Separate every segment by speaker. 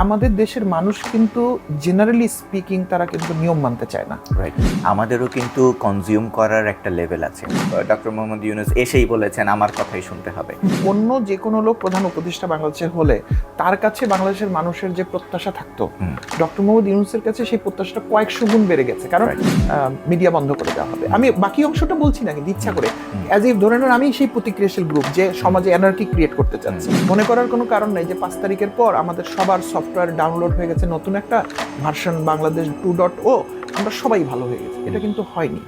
Speaker 1: আমাদের দেশের মানুষ কিন্তু জেনারেলি স্পিকিং তারা কিন্তু নিয়ম মানতে চায় না।
Speaker 2: রাইট, আমাদেরও কিন্তু কনজিউম করার একটা লেভেল আছে। ডক্টর মোহাম্মদ ইউনূস এসেই বলেছেন আমার কথাই শুনতে হবে।
Speaker 1: অন্য যে কোনো লোক প্রধান উপদেষ্টা বাংলাদেশের হলে তার কাছে বাংলাদেশের মানুষের যে প্রত্যাশা থাকতো, ডক্টর মোহাম্মদ ইউনূসের কাছে সেই প্রত্যাশাটা কয়েকশো গুণ বেড়ে গেছে। কারণ মিডিয়া বন্ধ করে দেওয়া হবে। আমি বাকি অংশটা বলছি না কিন্তু ইচ্ছা করে, অ্যাজ ইফ ধরে নেন আমি সেই প্রতিক্রিয়াশীল গ্রুপ যে সমাজে এনার্কি ক্রিয়েট করতে চাচ্ছে। মনে করার কোনো কারণ নেই যে 5 তারিখের পর আমাদের সবার সফটওয়্যার ডাউনলোড হয়ে গেছে নতুন একটা ভার্সন বাংলাদেশ 2.0, আমরা সবাই ভালো হয়ে গেছে। এটা কিন্তু হয়নি।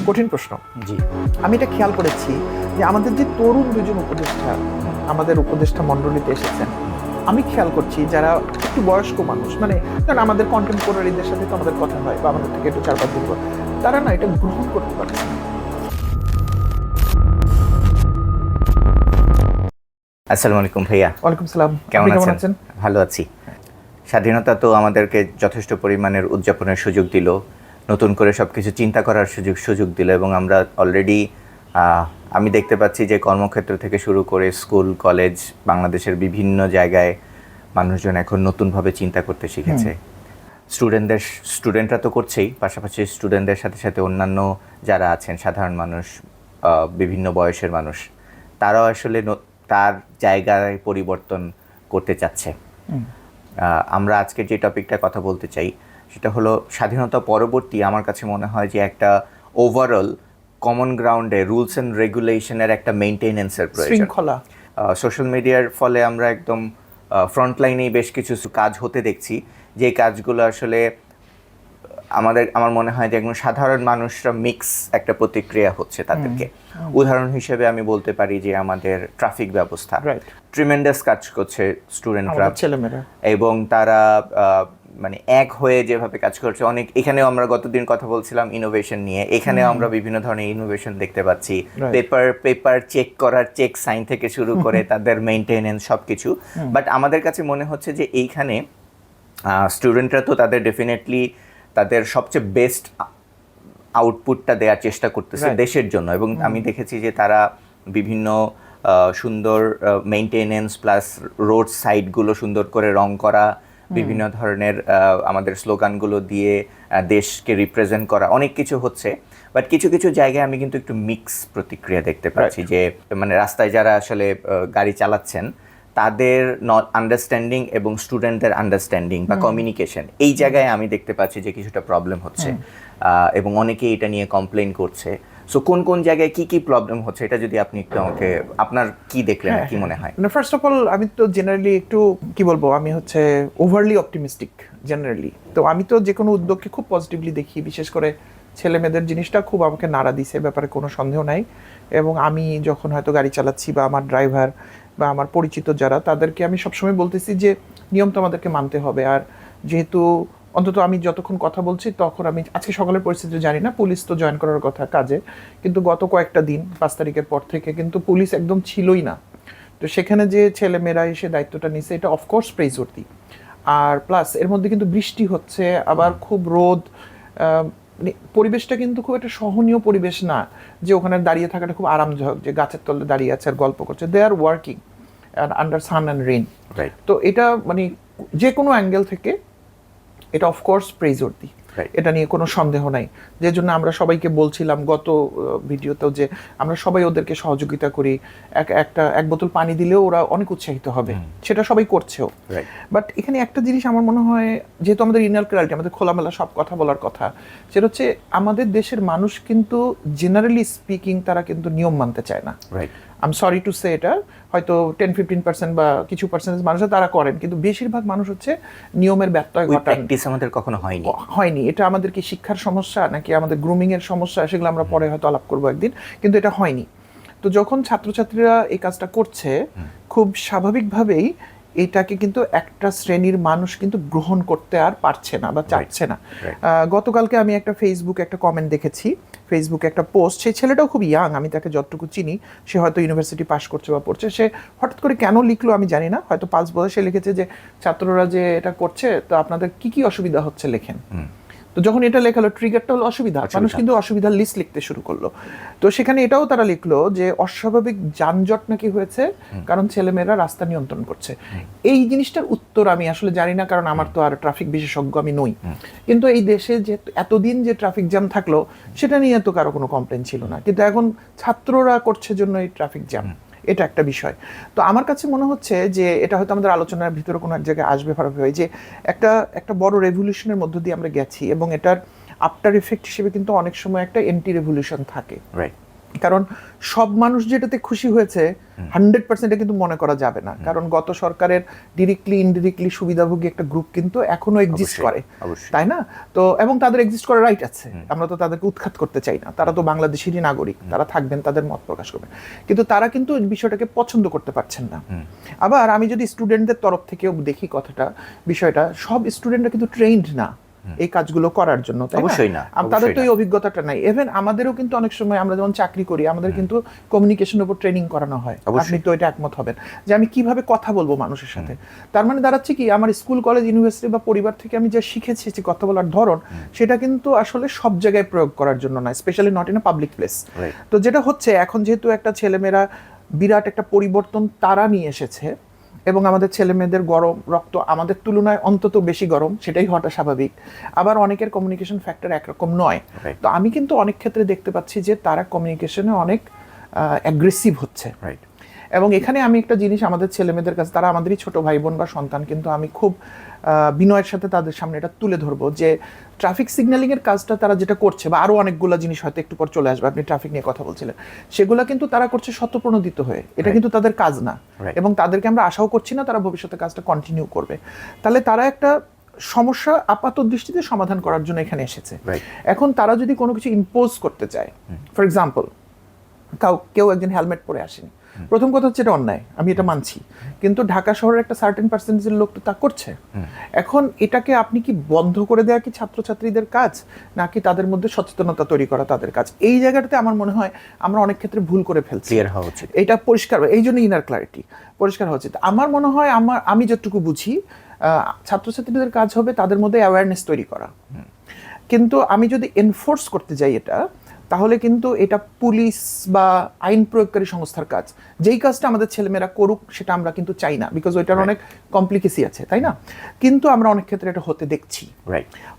Speaker 1: কঠিন প্রশ্ন।
Speaker 2: জি,
Speaker 1: আমি এটা খেয়াল করেছি যে আমাদের যে তরুণ দুজন উপদেষ্টা আমাদের উপদেষ্টা মণ্ডলীতে এসেছেন, আমি খেয়াল করছি যারা একটু বয়স্ক মানুষ, মানে কারণ আমাদের কন্টেম্পোরারিদের সাথে তো আমাদের কথা হয় বা আমাদের থেকে একটু 4-5 দিন পর, তারা না এটা গ্রহণ করতে পারছে না।
Speaker 2: আসসালামু আলাইকুম ভাইয়া।
Speaker 1: ওয়ালাইকুম সালাম।
Speaker 2: কেমন
Speaker 1: আপনি
Speaker 2: আছেন? ভালো আছি। স্বাধীনতা তো আমাদেরকে যথেষ্ট পরিমাণের উদযাপনের সুযোগ দিল, নতুন করে সব কিছু চিন্তা করার সুযোগ দিল, এবং আমরা অলরেডি আমি দেখতে পাচ্ছি যে কর্মক্ষেত্র থেকে শুরু করে স্কুল কলেজ বাংলাদেশের বিভিন্ন জায়গায় মানুষজন এখন নতুনভাবে চিন্তা করতে শিখেছে। স্টুডেন্টরা তো করছেই, পাশাপাশি স্টুডেন্টদের সাথে সাথে অন্যান্য যারা আছেন সাধারণ মানুষ, বিভিন্ন বয়সের মানুষ, তারাও আসলে তার জায়গায় পরিবর্তন করতে চাচ্ছে। আমরা আজকে যে টপিকটা কথা বলতে চাই সেটা হলো স্বাধীনতা পরবর্তী। আমার কাছে মনে হয় যে একটা ওভারঅল কমন গ্রাউন্ডে রুলস অ্যান্ড রেগুলেশনের একটা মেইনটেনেন্সের প্রয়োজন।
Speaker 1: শৃঙ্খলা।
Speaker 2: সোশ্যাল মিডিয়ার ফলে আমরা একদম ফ্রন্টলাইনেই বেশ কিছু কাজ হতে দেখছি, যে কাজগুলো আসলে আমার মনে হয় যে একদম সাধারণ মানুষরা মিক্স একটা প্রতিক্রিয়া হচ্ছে তাদেরকে। উদাহরণ হিসেবে আমি বলতে পারি যে আমাদের ট্রাফিক ব্যবস্থা ট্রিমেন্ডাস কাজ করছে স্টুডেন্টরা,
Speaker 1: ছেলেমেয়েরা, এবং
Speaker 2: তারা মানে এক হয়ে যেভাবে কাজ করছে। অনেক এখানেও আমরা গতদিন কথা বলছিলাম ইনোভেশন নিয়ে, এখানেও আমরা বিভিন্ন ধরনের ইনোভেশন দেখতে পাচ্ছি। পেপার চেক করার চেক সাইন থেকে শুরু করে তাদের মেইনটেনেন্স সবকিছু। বাট আমাদের কাছে মনে হচ্ছে যে এইখানে স্টুডেন্টরা তো তাদের ডেফিনেটলি তাদের সবচেয়ে বেস্ট আউটপুটটা দেওয়ার চেষ্টা করতেছে দেশের জন্য, এবং আমি দেখেছি যে তারা বিভিন্ন সুন্দর মেইনটেনেন্স প্লাস রোড সাইডগুলো সুন্দর করে রং করা, বিভিন্ন ধরনের আমাদের স্লোগানগুলো দিয়ে দেশকে রিপ্রেজেন্ট করা, অনেক কিছু হচ্ছে। বাট কিছু কিছু জায়গায় আমি কিন্তু একটু মিক্স প্রতিক্রিয়া দেখতে পাচ্ছি, যে মানে রাস্তায় যারা আসলে গাড়ি চালাচ্ছেন তাদের আন্ডারস্ট্যান্ডিং এবং স্টুডেন্টদের আন্ডারস্ট্যান্ডিং বা কমিউনিকেশন, এই জায়গায় আমি দেখতে পাচ্ছি যে কিছুটা প্রবলেম হচ্ছে, এবং অনেকেই এটা নিয়ে কমপ্লেন করছে। সো কোন কোন জায়গায় কি কি প্রবলেম হচ্ছে এটা যদি আপনি একটু আমাকে, আপনার কি দেখলেন, কি মনে হয়?
Speaker 1: ফার্স্ট অফ অল আমি তো জেনারেলি একটু কি বলবো, আমি হচ্ছে ওভারলি অপটিমিস্টিক জেনারেলি। তো আমি তো যে কোনো উদ্যোগকে খুব পজিটিভলি দেখি, বিশেষ করে ছেলে মেয়েদের জিনিসটা খুব আমাকে নাড়া দিছে, ব্যাপারে কোনো সন্দেহ নাই। এবং আমি যখন হয়তো গাড়ি চালাচ্ছি বা আমার ড্রাইভার বা আমার পরিচিত যারা, তাদেরকে আমি সবসময় বলতেছি যে নিয়ম তো আমাদেরকে মানতে হবে। আর যেহেতু অন্তত আমি যতক্ষণ কথা বলছি তখন আমি আজকে সকালের পরিস্থিতি জানি না, পুলিশ তো জয়েন করার কথা কাজে, কিন্তু গত কয়েকটা দিন 5 তারিখের পর থেকে কিন্তু পুলিশ একদম ছিলই না। তো সেখানে যে ছেলেমেয়েরা এসে দায়িত্বটা নিছে, এটা অফকোর্স প্রেইজওয়ার্দি। আর প্লাস এর মধ্যে কিন্তু বৃষ্টি হচ্ছে, আবার খুব রোদ, পরিবেশটা কিন্তু খুব একটা সহনীয় পরিবেশ না যে ওখানে দাঁড়িয়ে থাকাটা খুব আরামদায়ক, যে গাছের তলে দাঁড়িয়ে আছে আর গল্প করছে। They are working under sun and rain. তো এটা মানে যে কোনো অ্যাঙ্গেল থেকে এটা অফকোর্স প্রেইজওয়ার্দি, এটা নিয়ে কোনো সন্দেহ নাই। যে জন্য আমরা সবাইকে বলছিলাম গত ভিডিওতেও যে আমরা সবাই ওদেরকে সহযোগিতা করি, এক বোতল পানি দিলেও ওরা অনেক উৎসাহিত হবে, সেটা সবাই করছেও। বাট এখানে একটা জিনিস আমার মনে হয়, যেহেতু আমাদের ইনালক্যালিটি, আমাদের খোলামেলা সব কথা বলার কথা, সেটা হচ্ছে আমাদের দেশের মানুষ কিন্তু জেনারেলি স্পিকিং তারা কিন্তু নিয়ম মানতে চায় না। I am sorry to say, এটা হয়তো 10-15% বা কিছু পার্সেন্টেজ মানুষ তারা করেন, কিন্তু বেশিরভাগ মানুষ হচ্ছে নিয়মের ব্যত্যয় ঘটান।
Speaker 2: আমাদের কখনো
Speaker 1: হয়নি। এটা আমাদের কি শিক্ষার সমস্যা নাকি আমাদের গ্রুমিং এর সমস্যা, সেগুলো আমরা পরে হয়তো আলাপ করবো একদিন, কিন্তু এটা হয়নি। তো যখন ছাত্রছাত্রীরা এই কাজটা করছে, খুব স্বাভাবিকভাবেই এটাকে কিন্তু একটা শ্রেণীর মানুষ কিন্তু গ্রহণ করতে আর পারছে না বা চাচ্ছে না। গতকালকে আমি একটা ফেসবুকে একটা কমেন্ট দেখেছি, ফেসবুকে একটা পোস্ট, সেই ছেলেটাও খুব ইয়াং, আমি তাকে যতটুকু চিনি, সে হয়তো ইউনিভার্সিটি পাস করছে বা পড়ছে। সে হঠাৎ করে কেন লিখলো আমি জানি না, হয়তো পালস বোধে সে লিখেছে যে ছাত্ররা যে এটা করছে তো আপনাদের কি কি অসুবিধা হচ্ছে লেখেন। তো যখন এটা লেখা হলো ট্রিগারটা হলো অসুবিধা, মানুষ কিন্তু অসুবিধার লিস্ট লিখতে শুরু করলো। তো সেখানে এটাও তারা লিখলো যে অস্বাভাবিক যানজট নাকি হয়েছে কারণ ছেলেমেয়েরা রাস্তা নিয়ন্ত্রণ করছে। এই জিনিসটার উত্তর আমি আসলে জানি না, কারণ আমার তো আর ট্রাফিক বিশেষজ্ঞ আমি নই, কিন্তু এই দেশে যে এতদিন যে ট্রাফিক জ্যাম থাকলো সেটা নিয়ে তো কারো কোনো কমপ্লেন ছিল না, কিন্তু এখন ছাত্ররা করছে জন্য এই ট্রাফিক জ্যাম, এটা একটা বিষয়। তো আমার কাছে মনে হচ্ছে যে এটা হয়তো আমাদের আলোচনার ভিতরে কোনো এক জায়গায় আসবে ভাবে, যে একটা বড় রেভলিউশনের মধ্য দিয়ে আমরা গেছি, এবং এটার আফটার ইফেক্ট হিসেবে কিন্তু অনেক সময় একটা এন্টি রেভলিউশন থাকে। কারণ সব মানুষ যেটাতে খুশি হয়েছে 100% এটা কিন্তু মনে করা যাবে না, কারণ গত সরকারের ডিরেক্টলি ইনডিরেক্টলি সুবিধাভোগী একটা গ্রুপ কিন্তু এখনো এক্সিস্ট করে, তাই না? তো এবং তাদের এক্সিস্ট করার রাইট আছে, আমরা তো তাদেরকে উৎখাত করতে চাই না, তারা তো বাংলাদেশেরই নাগরিক, তারা থাকবেন, তাদের মত প্রকাশ করবেন, কিন্তু তারা কিন্তু বিষয়টাকে পছন্দ করতে পারছেন না। আবার আমি যদি স্টুডেন্টদের তরফ থেকেও দেখি বিষয়টা, সব স্টুডেন্টরা কিন্তু ট্রেইনড না এই কাজগুলো করার জন্য,
Speaker 2: অবশ্যই না,
Speaker 1: তাদের তো এই অভিজ্ঞতাটা নাই। ইভেন আমাদেরও কিন্তু অনেক সময় আমরা যেমন চাকরি করি, আমাদের কিন্তু কমিউনিকেশনের উপর ট্রেনিং করানো হয়, আপনি তো এটা একমত হবেন, যে আমি কিভাবে কথা বলবো মানুষের সাথে। তার মানে দাঁড়াচ্ছে কি, আমার স্কুল কলেজ ইউনিভার্সিটি বা পরিবার থেকে আমি যা শিখেছি যে কথা বলার ধরন, সেটা কিন্তু আসলে সব জায়গায় প্রয়োগ করার জন্য নয়, specially not in a public place. তো যেটা হচ্ছে এখন, যেহেতু একটা ছেলেমেয়েরা বিরাট একটা পরিবর্তন তারা নিয়ে এসেছে, এবং আমাদের ছেলে মেয়েদের গরম রক্ত আমাদের তুলনায় অন্তত বেশি গরম, সেটাই হওয়াটা স্বাভাবিক। আবার অনেকের কমিউনিকেশন ফ্যাক্টর একরকম নয়, তো আমি কিন্তু অনেক ক্ষেত্রে দেখতে পাচ্ছি যে তারা কমিউনিকেশনে অনেক অ্যাগ্রেসিভ হচ্ছে। এবং এখানে আমি একটা জিনিস আমাদের ছেলে মেয়েদের কাছে, তারা আমাদেরই ছোট ভাই বোন বা সন্তান, কিন্তু আমি খুব বিনয়ের সাথে তাদের সামনে এটা তুলে ধরবো যে ট্রাফিক সিগন্যালিং এর কাজটা তারা যেটা করছে, বা আরো অনেকগুলো জিনিস হয়তো একটু পর চলে আসবে, আপনি ট্রাফিক নিয়ে কথা বলছিলেন, সেগুলো কিন্তু তারা করছে স্বতঃপ্রণোদিত হয়ে, এটা কিন্তু তাদের কাজ না, এবং তাদেরকে আমরা আশাও করছি না তারা ভবিষ্যতে কাজটা কন্টিনিউ করবে। তাহলে তারা একটা সমস্যা আপাত দৃষ্টিতে সমাধান করার জন্য এখানে এসেছে। এখন তারা যদি কোনো কিছু ইম্পোজ করতে চায়, ফর এক্সাম্পল কেউ একজন হেলমেট পরে আসেনি, প্রথম কথা হচ্ছে এটা অন্যায়, আমি এটা মানছি, কিন্তু ঢাকা শহরের একটা সার্টেন পার্সেন্টেজের লোক তো তা করছে। এখন এটাকে আপনি কি বন্ধ করে দেওয়া কি ছাত্রছাত্রীদের কাজ, নাকি তাদের মধ্যে সচেতনতা তৈরি করা তাদের কাজ? এই জায়গাটাতে আমার মনে হয় আমরা অনেক ক্ষেত্রে ভুল করে ফেলছি। এটা পরিষ্কার, এই জন্য ইনার ক্লারিটি পরিষ্কার হচ্ছে। আমার মনে হয় আমি যতটুকু বুঝি, ছাত্রছাত্রীদের কাজ হবে তাদের মধ্যে অ্যাওয়ারনেস তৈরি করা, কিন্তু আমি যদি এনফোর্স করতে যাই এটা, তাহলে কিন্তু এটা পুলিশ বা আইন প্রয়োগকারী সংস্থার কাজ। যেই কাজটা আমাদের ছেলেমেয়েরা করুক সেটা আমরা কিন্তু চাই না, বিকজ ওইটার অনেক কমপ্লিকেসি আছে, তাই না? কিন্তু আমরা অনেক ক্ষেত্রে এটা হতে দেখছি।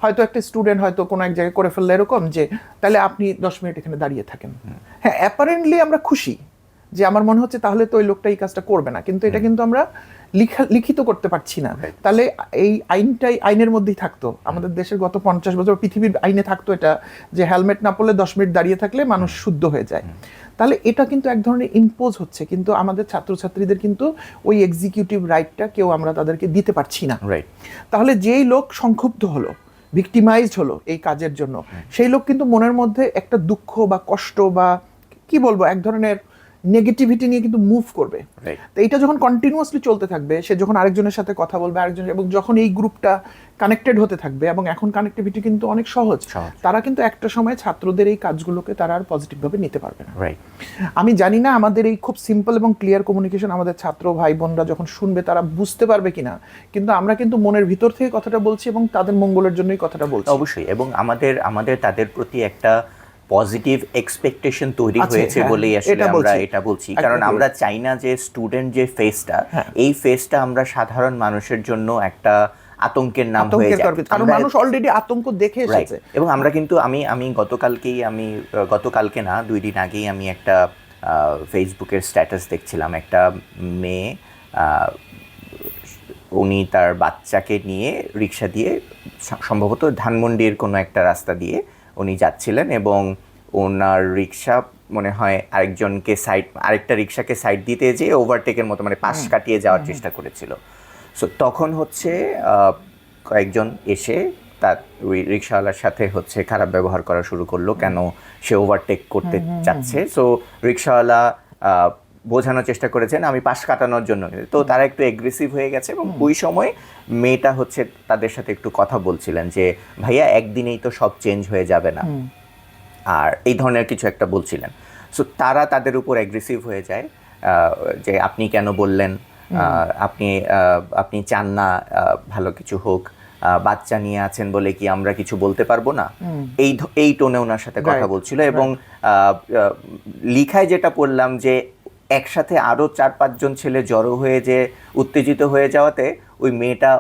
Speaker 1: হয়তো একটা স্টুডেন্ট হয়তো কোনো এক জায়গায় করে ফেললে এরকম যে তাহলে আপনি 10 মিনিট এখানে দাঁড়িয়ে থাকেন, হ্যাঁ অ্যাপারেন্টলি আমরা খুশি যে আমার মনে হচ্ছে তাহলে তো ওই লোকটা এই কাজটা করবে না, কিন্তু এটা কিন্তু আমরা লিখিত করতে পারছি না। তাহলে এই আইনের মধ্যেই থাকতো, আমাদের দেশের গত 50 বছর পৃথিবীর আইনে থাকতো এটা, যে হেলমেট না পরলে 10 মিনিট দাঁড়িয়ে থাকলে মানুষ শুদ্ধ হয়ে যায়। তাহলে এটা কিন্তু এক ধরনের ইম্পোজ হচ্ছে, কিন্তু আমাদের ছাত্রছাত্রীদের কিন্তু ওই এক্সিকিউটিভ রাইটটা কেউ আমরা তাদেরকে দিতে পারছি না। তাহলে যেই লোক সংক্ষুব্ধ হলো, ভিক্টিমাইজড হলো এই কাজের জন্য, সেই লোক কিন্তু মনের মধ্যে একটা দুঃখ বা কষ্ট বা কি বলবো এক ধরনের নেগেটিভিটি নিয়ে কিন্তু মুভ করবে। তো এটা যখন কন্টিনিউয়াসলি চলতে থাকবে, সে যখন আরেকজনের সাথে কথা বলবে, এবং যখন এই গ্রুপটা কানেক্টেড হতে থাকবে, এবং এখন কানেক্টিভিটি কিন্তু অনেক সহজ, তারা কিন্তু একটা সময় ছাত্রদের এই কাজগুলোকে তারা আর পজিটিভভাবে নিতে পারবে না। আমি জানি না আমাদের এই খুব সিম্পল এবং ক্লিয়ার কমিউনিকেশন আমাদের ছাত্র ভাই বোনরা যখন শুনবে তারা বুঝতে পারবে কিনা, কিন্তু আমরা কিন্তু মনের ভিতর থেকে কথাটা বলছি এবং তাদের মঙ্গলের জন্যই কথাটা বলছি।
Speaker 2: অবশ্যই, এবং আমাদের তাদের প্রতি একটা পজিটিভ এক্সপেকটেশন তৈরি হয়েছে বলেই আসলে আমরা এটা বলছি, কারণ আমরা চাই না যে স্টুডেন্ট যে ফেসটা, এই ফেসটা আমরা সাধারণ মানুষের জন্য একটা আতঙ্কের নাম হয়ে যায়,
Speaker 1: কারণ মানুষ অলরেডি আতঙ্ক দেখে এসেছে।
Speaker 2: এবং আমরা কিন্তু আমি গতকালকে না 2 দিন আগেই আমি একটা ফেসবুকের স্ট্যাটাস দেখছিলাম, একটা মেয়ে, উনি তার বাচ্চাকে নিয়ে রিক্সা দিয়ে সম্ভবত ধানমন্ডির কোনো একটা রাস্তা দিয়ে উনি যাচ্ছিলেন, এবং ওনার রিক্সা মনে হয় আরেকটা রিক্সাকে সাইড দিতে যেয়ে ওভারটেকের মতো মানে পাশ কাটিয়ে যাওয়ার চেষ্টা করেছিল। সো তখন হচ্ছে কয়েকজন এসে তার ওই রিক্সাওয়ালার সাথে হচ্ছে খারাপ ব্যবহার করা শুরু করলো, কেন সে ওভারটেক করতে চাচ্ছে। সো রিক্সাওয়ালা বোঝানোর চেষ্টা করেছেন আমি পাশ কাটানোর জন্য, তো তারা একটু এগ্রেসিভ হয়ে গেছে, এবং ওই সময় মেয়েটা হচ্ছে তাদের সাথে একটু কথা বলছিলেন যে ভাইয়া একদিনেই তো সব চেঞ্জ হয়ে যাবে না, আর এই ধরনের কিছু একটা বলছিলেন। সো তারা তাদের উপর অ্যাগ্রেসিভ হয়ে যায় যে আপনি কেন বললেন, আপনি চান না ভালো কিছু হোক, বাচ্চা নিয়ে আছেন বলে কি আমরা কিছু বলতে পারবো না, এই টোনে ওনার সাথে কথা বলছিল। এবং লিখায় যেটা পড়লাম যে একসাথে আরো 4-5 জন ছেলে জড়ো হয়ে যে উত্তেজিত হয়ে যাওয়াতে ওই মেয়েটা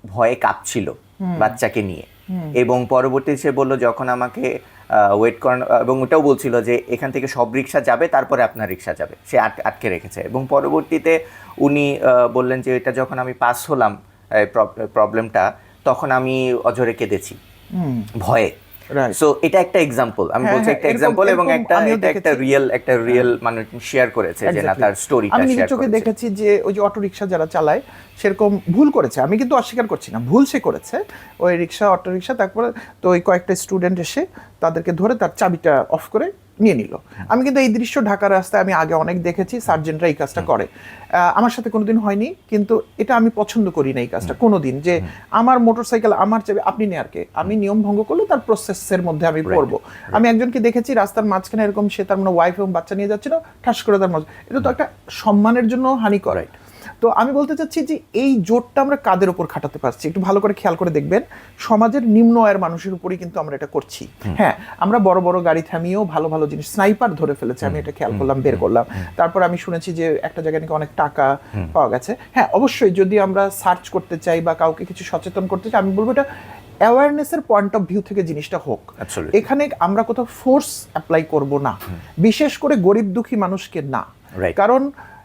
Speaker 2: ভয়ে কাঁপছিল বাচ্চাকে নিয়ে। এবং পরবর্তী সে বলল যখন আমাকে ওয়েট করানো, এবং ওটাও বলছিল যে এখান থেকে সব রিক্সা যাবে তারপরে আপনার রিক্সা যাবে, সে আটকে রেখেছে। এবং পরবর্তীতে উনি বললেন যে এটা যখন আমি পাস হলাম প্রবলেমটা, তখন আমি অঝরে কেঁদেছি ভয়ে। সো এটা একটা এক্সাম্পল, আমি বলছি একটা এক্সাম্পল, এবং একটা রিয়েল মানুষ শেয়ার করেছে যে না তার স্টোরিটা
Speaker 1: আমি
Speaker 2: শেয়ার
Speaker 1: নিজের চোখে দেখেছি যে ওই যে অটো রিকশা যারা চালায় সেরকম ভুল করেছে, আমি কিন্তু অস্বীকার করছি না, ভুল সে করেছে। ওই রিকশা অটো রিকশা তারপরে তো ওই কয়েকটা স্টুডেন্ট এসে তাদেরকে ধরে তার চাবিটা অফ করে নিয়ে নিল। আমি কিন্তু এই দৃশ্য ঢাকার রাস্তায় আমি আগে অনেক দেখেছি, সার্জেন্টরা এই কাজটা করে। আমার সাথে কোনোদিন হয়নি, কিন্তু এটা আমি পছন্দ করি না এই কাজটা কোনোদিন, যে আমার মোটরসাইকেল আমার চাবি আপনি নেয়ার কে, আমি নিয়ম ভঙ্গ করলে তার প্রসেসের মধ্যে আমি পড়বো। আমি একজনকে দেখেছি রাস্তার মাঝখানে এরকম, সে তার মানে ওয়াইফ এবং বাচ্চা নিয়ে যাচ্ছিল, ঠাস করে তার মাঝে, এটা তো একটা সম্মানের জন্য হানি করে। তো আমি বলতে চাচ্ছি যে এই জোরটা আমরা কাদের উপর খাটাতে পারছি, একটু ভালো করে খেয়াল করে দেখবেন, সমাজের নিম্ন আয়ের মানুষের উপরই কিন্তু আমরা এটা করছি। হ্যাঁ, আমরা বড় বড় গাড়ি থামিয়েও ভালো ভালো জিনিস, স্নাইপার ধরে ফেলেছে, আমি এটা খেয়াল করলাম, বের করলাম। তারপর আমি শুনেছি যে একটা জায়গায় নাকি অনেক টাকা পাওয়া গেছে। হ্যাঁ, অবশ্যই যদি আমরা সার্চ করতে চাই বা কাউকে কিছু সচেতন করতে চাই, আমি বলবো এটা অ্যাওয়ারনেসের পয়েন্ট অফ ভিউ থেকে জিনিসটা হোক। এখানে আমরা কোথাও ফোর্স অ্যাপ্লাই করব না, বিশেষ করে গরিব দুঃখী মানুষকে না। কারণ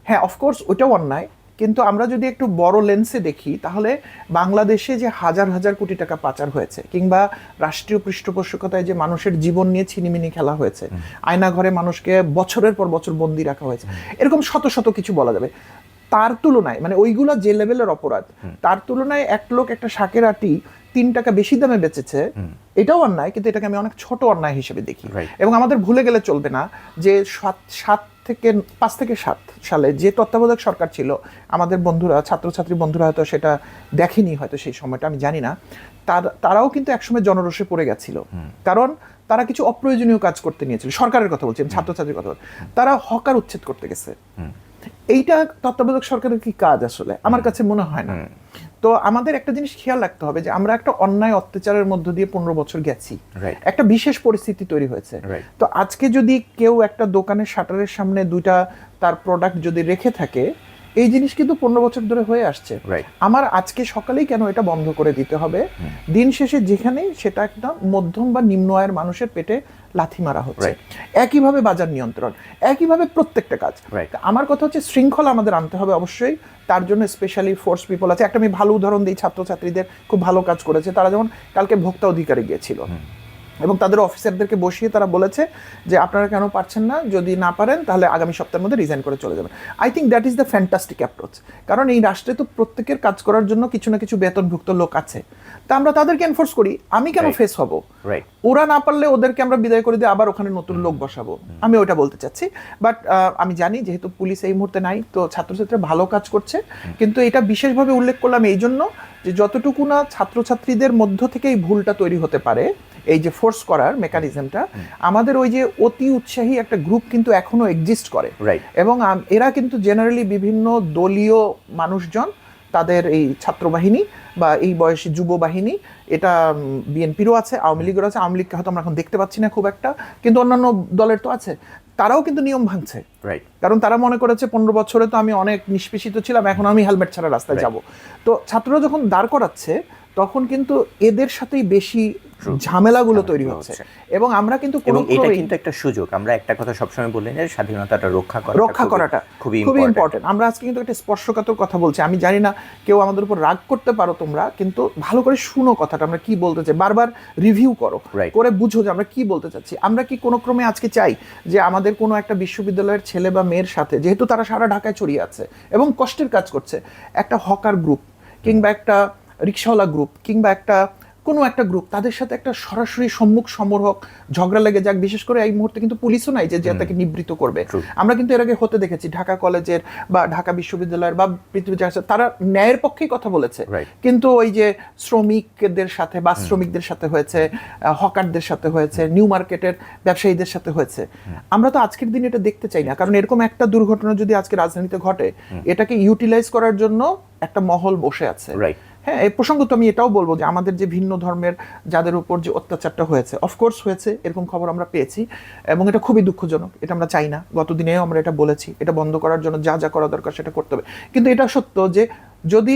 Speaker 1: হ্যাঁ, অফকোর্স ওইটাও অন্যায়, কিন্তু আমরা যদি একটু বড় লেন্সে দেখি তাহলে বাংলাদেশে যে হাজার হাজার কোটি টাকা পাচার হয়েছে, কিংবা রাষ্ট্রীয় পৃষ্ঠপোষকতায় যে মানুষের জীবন নিয়ে ছিনিমিনি খেলা হয়েছে, আয়না ঘরে মানুষকে বছরের পর বছর বন্দি রাখা হয়েছে, এরকম শত শত কিছু বলা যাবে। তার তুলনায় মানে ওইগুলো যে লেভেলের অপরাধ, তার তুলনায় এক লোক একটা শাকের আটি 3 টাকা বেশি দামে বেচেছে, এটাও অন্যায়, কিন্তু এটাকে আমি অনেক ছোট অন্যায় হিসেবে দেখি। এবং আমাদের ভুলে গেলে চলবে না যে 5 থেকে 7 সালে যে তত্ত্বাবধায়ক সরকার ছিল, আমাদের বন্ধুরা, ছাত্রছাত্রী বন্ধুরা হয়তো সেটা দেখেনি, হয়তো সেই সময়টা আমি জানি না, তারাও কিন্তু একসময় জনরোষে পড়ে গেছিল। কারণ তারা কিছু অপ্রয়োজনীয় কাজ করতে নিয়েছিল, সরকারের কথা বলছি, ছাত্রছাত্রীর কথা বলছি, তারা হকার উচ্ছেদ করতে গেছে। এইটা তত্ত্বাবধায়ক সরকারের কি কাজ আসলে? আমার কাছে মনে হয় না। তো আমাদের একটা জিনিস খেয়াল রাখতে হবে যে আমরা একটা অন্যায় অত্যাচারের মধ্য দিয়ে 15 বছর গেছি, একটা বিশেষ পরিস্থিতি তৈরি হয়েছে। তো আজকে যদি কেউ একটা দোকানের শাটারের সামনে 2টা তার প্রোডাক্ট যদি রেখে থাকে, এই জিনিস কিন্তু 15 বছর ধরে হয়ে আসছে। আমার আজকে সকালেই কেন এটা বন্ধ করে দিতে হবে? দিন শেষে যেখানেই সেটা একটা মধ্যম বা নিম্ন আয়ের মানুষের পেটে লাথি মারা হচ্ছে। একইভাবে বাজার নিয়ন্ত্রণ, একইভাবে প্রত্যেকটা কাজ। আমার কথা হচ্ছে শৃঙ্খলা আমাদের আনতে হবে অবশ্যই, তার জন্য স্পেশালি ফোর্স পিপল আছে। একটা আমি ভালো উদাহরণ দিই, ছাত্রছাত্রীদের খুব ভালো কাজ করেছে। তারা যেমন কালকে ভোক্তা অধিকারে গিয়েছিল এবং তাদের অফিসারদেরকে বসিয়ে তারা বলেছে যে আপনারা কেন পারছেন না, যদি না পারেন তাহলে আগামী সপ্তাহের মধ্যে রিজাইন করে চলে যাবেন। I think that is the fantastic approach. কারণ এই রাষ্ট্রে তো প্রত্যেকের কাজ করার জন্য কিছু না কিছু বেতনভুক্ত লোক আছে, তা আমরা তাদেরকে এনফোর্স করি। আমি কেন ফেস হব? ওরা না পারলে ওদেরকে আমরা বিদায় করে দিয়ে আবার ওখানে নতুন লোক বসাবো, আমি ওটা বলতে চাচ্ছি। বাট আমি জানি যেহেতু পুলিশ এই মুহূর্তে নাই, তো ছাত্রছাত্রীরা ভালো কাজ করছে। কিন্তু এটা বিশেষভাবে উল্লেখ করলাম এই জন্য যে যতটুকু না ছাত্রছাত্রীদের মধ্য থেকে এই ভুলটা তৈরি হতে পারে, এই যে ফোর্স করার মেকানিজমটা, আমাদের ওই যে অতি উৎসাহী একটা গ্রুপ কিন্তু এখনো এক্সিস্ট করে। এবং এরা কিন্তু জেনারেলি বিভিন্ন দলীয় মানুষজন, তাদের এই ছাত্র বাহিনী বা এই বয়সী যুব বাহিনী, এটা বিএনপিরও আছে, আওয়ামী লীগেরও আছে। আওয়ামী লীগকে হয়তো আমরা এখন দেখতে পাচ্ছি না খুব একটা, কিন্তু অন্যান্য দলের তো আছে। তারাও কিন্তু নিয়ম ভাঙছে, কারণ তারা মনে করেছে 15 বছরে তো আমি অনেক নিষ্পেষিত ছিলাম, এখন আমি হেলমেট ছাড়া রাস্তায় যাব। তো ছাত্ররা যখন দাঁড় করাচ্ছে তখন কিন্তু এদের সাথেই বেশি ঝামেলাগুলো তৈরি হচ্ছে। এবং আমরা কিন্তু
Speaker 2: এটা কিন্তু একটা সুযোগ, আমরা একটা কথা সবসময় বলি যে স্বাধীনতাটা রক্ষা করাটা খুবই ইম্পর্টেন্ট।
Speaker 1: আমরা আজকে কিন্তু একটা স্পর্শকাতর কথা বলছি। আমি জানি না কেউ আমাদের উপর রাগ করতে পারো তোমরা, কিন্তু ভালো করে শুনো কথাটা, আমরা কি বলতে চাই, বারবার রিভিউ করো, করে বুঝো যে আমরা কি বলতে চাচ্ছি। আমরা কি কোনো ক্রমে আজকে চাই যে আমাদের কোনো একটা বিশ্ববিদ্যালয়ের ছেলে বা মেয়ের সাথে, যেহেতু তারা সারা ঢাকায় ছড়িয়ে আছে এবং কষ্টের কাজ করছে, একটা হকার গ্রুপ কিংবা একটা রিক্সাওয়ালা গ্রুপ কিংবা কোনো একটা গ্রুপ, তাদের সাথে একটা সরাসরি সম্মুখ সমরক ঝগড়া লেগে যাক? বিশেষ করে এই মুহূর্তে কিন্তু পুলিশও নাই যে তাকে নিবৃত্ত করবে। আমরা কিন্তু এর আগে হতে দেখেছি ঢাকা কলেজের বা ঢাকা বিশ্ববিদ্যালয়ের বা পৃথিবীর যারা, তারা ন্যায়ের পক্ষেই কথা বলেছে, কিন্তু ওই যে শ্রমিকদের সাথে বা শ্রমিকদের সাথে হয়েছে, হকারদের সাথে হয়েছে, নিউ মার্কেটের ব্যবসায়ীদের সাথে হয়েছে। আমরা তো আজকের দিনে এটা দেখতে চাই না, কারণ এরকম একটা দুর্ঘটনা যদি আজকে রাজধানীতে ঘটে, এটাকে ইউটিলাইজ করার জন্য একটা মহল বসে আছে। হ্যাঁ, এই প্রসঙ্গত আমি এটাও বলবো যে আমাদের যে ভিন্ন ধর্মের যাদের উপর যে অত্যাচারটা হয়েছে, অফকোর্স হয়েছে, এরকম খবর আমরা পেয়েছি এবং এটা খুবই দুঃখজনক, এটা আমরা চাই না। গতদিনেও আমরা এটা বলেছি, এটা বন্ধ করার জন্য যা যা করা দরকার সেটা করতে হবে। কিন্তু এটা সত্য যে যদি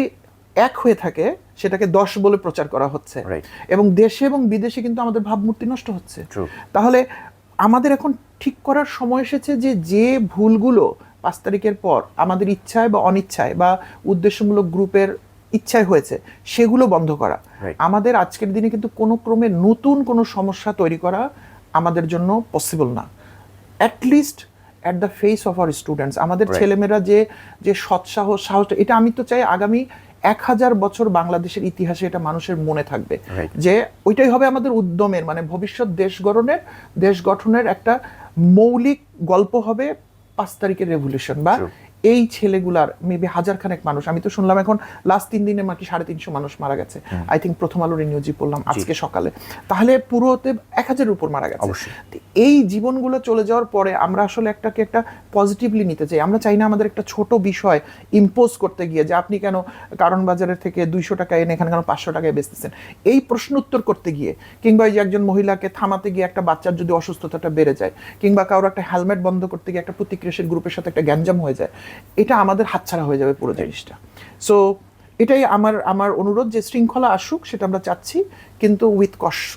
Speaker 1: এক হয়ে থাকে সেটাকে 10 বলে প্রচার করা হচ্ছে, এবং দেশে এবং বিদেশে কিন্তু আমাদের ভাবমূর্তি নষ্ট হচ্ছে। তাহলে আমাদের এখন ঠিক করার সময় এসেছে যে যে ভুলগুলো 5 তারিখের পর আমাদের ইচ্ছায় বা অনিচ্ছায় বা উদ্দেশ্যমূলক গ্রুপের ইচ্ছায় হয়েছে সেগুলো বন্ধ করা। আমাদের আজকের দিনে কিন্তু কোনো ক্রমে নতুন কোনো সমস্যা তৈরি করা আমাদের জন্য পসিবল না, at least at the face of our students. আমাদের ছেলেমেয়েরা যে সৎসাহস সাহসটা, এটা আমি তো চাই আগামী 1000 বছর বাংলাদেশের ইতিহাসে এটা মানুষের মনে থাকবে, যে ওইটাই হবে আমাদের উদ্যমের, মানে ভবিষ্যৎ দেশ গঠনের একটা মৌলিক গল্প হবে 5 তারিখের রেভলিউশন, বা এই ছেলেগুলার মেবি হাজারখানেক মানুষ। আমি তো শুনলাম এখন লাস্ট 3 দিনে নাকি 350 মানুষ মারা গেছে, আই থিঙ্ক প্রথম আলোর নিউজই পড়লাম আজকে সকালে। তাহলে পুরোতে 1000-এর উপর মারা গেছে। এই জীবনগুলো চলে যাওয়ার পরে আমরা আসলে একটা পজিটিভলি নিতে চাই। আমরা চাই না আমাদের একটা ছোট বিষয় ইম্পোজ করতে গিয়ে যে আপনি কেন কারণ বাজারের থেকে 200 টাকা এনে এখানে কেন 500 টাকায় বেচতেছেন, এই প্রশ্ন উত্তর করতে গিয়ে, কিংবা এই যে একজন মহিলাকে থামাতে গিয়ে একটা বাচ্চার যদি অসুস্থতাটা বেড়ে যায়, কিংবা কারোর একটা হেলমেট বন্ধ করতে গিয়ে একটা প্রতিক্রিয়াশীল গ্রুপের সাথে একটা গ্যাঞ্জাম হয়ে যায়, এটা আমাদের হাতছাড়া হয়ে যাবে পুরো জিনিসটা। সো এটাই আমার অনুরোধ যে শৃঙ্খলা আসুক, সেটা আমরা চাচ্ছি, কিন্তু উইথ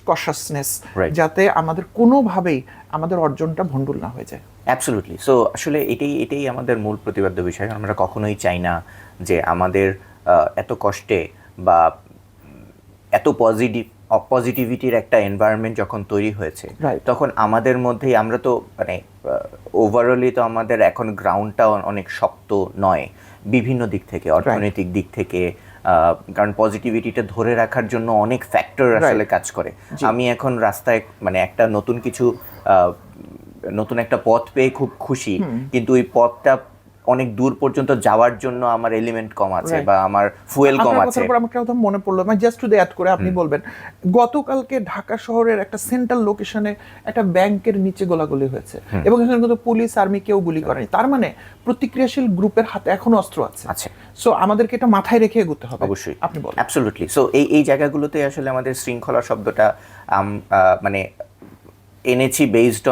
Speaker 1: কশাসনেস, যাতে আমাদের কোনোভাবেই আমাদের অর্জনটা ভণ্ডুল না হয়ে যায়।
Speaker 2: অ্যাবসলিউটলি। সো আসলে এটাই আমাদের মূল প্রতিবাদ্য বিষয়। আমরা কখনোই চাই না যে আমাদের এত কষ্টে বা এত পজিটিভিটির একটা এনভায়রনমেন্ট যখন তৈরি হয়েছে, তখন আমাদের মধ্যেই, আমরা তো মানে ওভারঅলি তো আমাদের এখন গ্রাউন্ডটা অনেক শক্ত নয় বিভিন্ন দিক থেকে, অর্থনৈতিক দিক থেকে, কারণ পজিটিভিটিটা ধরে রাখার জন্য অনেক ফ্যাক্টর আসলে কাজ করে। আমি এখন রাস্তায় মানে একটা নতুন একটা পথ পেয়ে খুব খুশি, কিন্তু ওই পথটা অনেক দূর পর্যন্ত যাওয়ার জন্য আমার এলিমেন্ট কম আছে বা আমার ফুয়েল কম আছে।
Speaker 1: আমার কথা মনে পড়লো, মানে জাস্ট টু অ্যাড করে আপনি বলবেন, গতকালকে ঢাকা শহরের একটা সেন্ট্রাল লোকেশনে একটা ব্যাংকের নিচে গোলাগুলি হয়েছে, এবং এখানে কিন্তু পুলিশ আর্মি কেউ গুলি করেনি। তার মানে প্রতিক্রিয়াশীল গ্রুপের হাতে এখনো অস্ত্র আছে। সো আমাদেরকে এটা মাথায় রেখে এগোতে হবে।
Speaker 2: অবশ্যই,
Speaker 1: আপনি বলেন।
Speaker 2: অ্যাবসলিউটলি। সো এই জায়গাগুলোতে আসলে আমাদের শৃঙ্খলা শব্দটা মানে এনেছি বেসড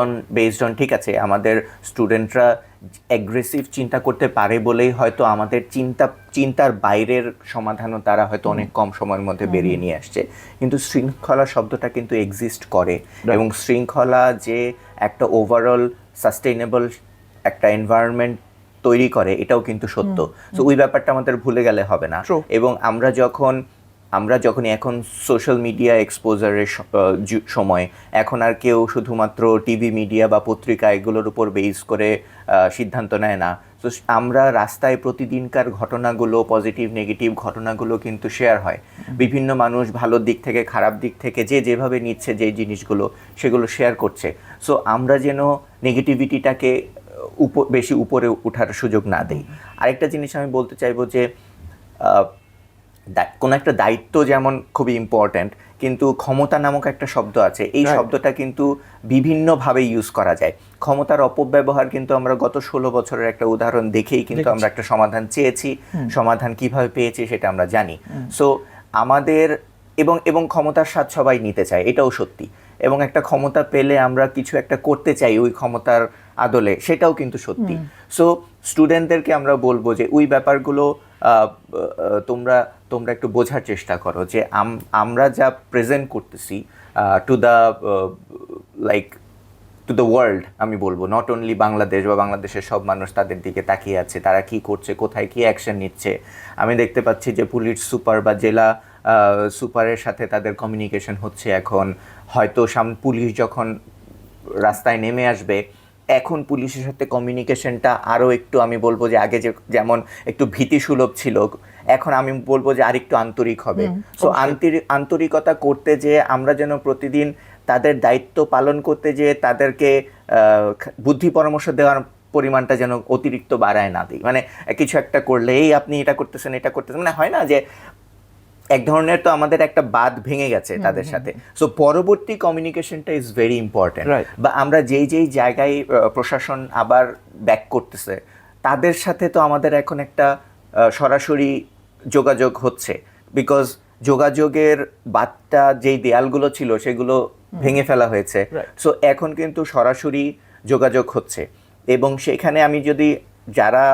Speaker 2: অন ঠিক আছে, আমাদের স্টুডেন্টরা অ্যাগ্রেসিভ চিন্তা করতে পারে বলেই হয়তো আমাদের চিন্তার বাইরের সমাধানও তারা হয়তো অনেক কম সময়ের মধ্যে বেরিয়ে নিয়ে আসছে, কিন্তু শৃঙ্খলা শব্দটা কিন্তু এক্সিস্ট করে, এবং শৃঙ্খলা যে একটা ওভারঅল সাস্টেইনেবল একটা এনভায়রনমেন্ট তৈরি করে, এটাও কিন্তু সত্য। তো ওই ব্যাপারটা আমাদের ভুলে গেলে হবে না। এবং আমরা যখন এখন সোশ্যাল মিডিয়া এক্সপোজারের সময়, এখন আর কেউ শুধুমাত্র টিভি মিডিয়া বা পত্রিকা এগুলোর উপর বেস করে সিদ্ধান্ত নেয় না। তো আমরা রাস্তায় প্রতিদিনকার ঘটনাগুলো, পজিটিভ নেগেটিভ ঘটনাগুলো কিন্তু শেয়ার হয়। বিভিন্ন মানুষ ভালোর দিক থেকে খারাপ দিক থেকে যেভাবে নিচ্ছে যে জিনিসগুলো, সেগুলো শেয়ার করছে। সো আমরা যেন নেগেটিভিটিটাকে বেশি উপরে ওঠার সুযোগ না দেই। আরেকটা জিনিস আমি বলতে চাইবো যে কোনো একটা দায়িত্ব যেমন খুবই ইম্পর্ট্যান্ট, কিন্তু ক্ষমতা নামক একটা শব্দ আছে, এই শব্দটা কিন্তু বিভিন্নভাবে ইউজ করা যায়। ক্ষমতার অপব্যবহার কিন্তু আমরা গত 16 বছরের একটা উদাহরণ দেখেই কিন্তু আমরা একটা সমাধান চেয়েছি, সমাধান কিভাবে পেয়েছি সেটা আমরা জানি। সো আমাদের এবং ক্ষমতার স্বাদ সবাই নিতে চায়, এটাও সত্যি, এবং একটা ক্ষমতা পেলে আমরা কিছু একটা করতে চাই ওই ক্ষমতার আদলে, সেটাও কিন্তু সত্যি। সো স্টুডেন্টদেরকে আমরা বলবো যে ওই ব্যাপারগুলো তোমরা একটু বোঝার চেষ্টা করো, যে আমরা যা প্রেজেন্ট করতেছি টু দ্য ওয়ার্ল্ড, আমি বলবো নট অনলি বাংলাদেশ বা বাংলাদেশের সব মানুষ তাদের দিকে তাকিয়ে আছে, তারা কি করছে, কোথায় কি অ্যাকশন নিচ্ছে। আমি দেখতে পাচ্ছি যে পুলিশ সুপার বা জেলা সুপারের সাথে তাদের কমিউনিকেশন হচ্ছে এখন। হয়তো পুলিশ যখন রাস্তায় নেমে আসবে, এখন পুলিশের সাথে কমিউনিকেশনটা আরও একটু, আমি বলবো যে আগে যেমন একটু ভীতিসুলভ ছিল, এখন আমি বলবো যে আরেকটু আন্তরিক হবে। সো আন্তরিকতা করতে যে আমরা যেন প্রতিদিন তাদের দায়িত্ব পালন করতে যে তাদেরকে বুদ্ধি পরামর্শ দেওয়ার পরিমাণটা যেন অতিরিক্ত বাড়ায় না দিই। মানে কিছু একটা করলে এই আপনি এটা করতেছেন, মানে হয় না যে এক ধরনের, তো আমাদের একটা বাঁধ ভেঙে গেছে তাদের সাথে। সো পরবর্তী কমিউনিকেশনটা ইজ ভেরি ইম্পর্টেন্ট। বা আমরা যেই জায়গায় প্রশাসন আবার ব্যাক করতেছে, তাদের সাথে তো আমাদের এখন একটা সরাসরি যোগাযোগ হচ্ছে, বিকজ যোগাযোগের বার্তা যেই দেয়ালগুলো ছিল সেগুলো ভেঙে ফেলা হয়েছে। সো এখন কিন্তু সরাসরি যোগাযোগ হচ্ছে, এবং সেখানে আমি যদি যারা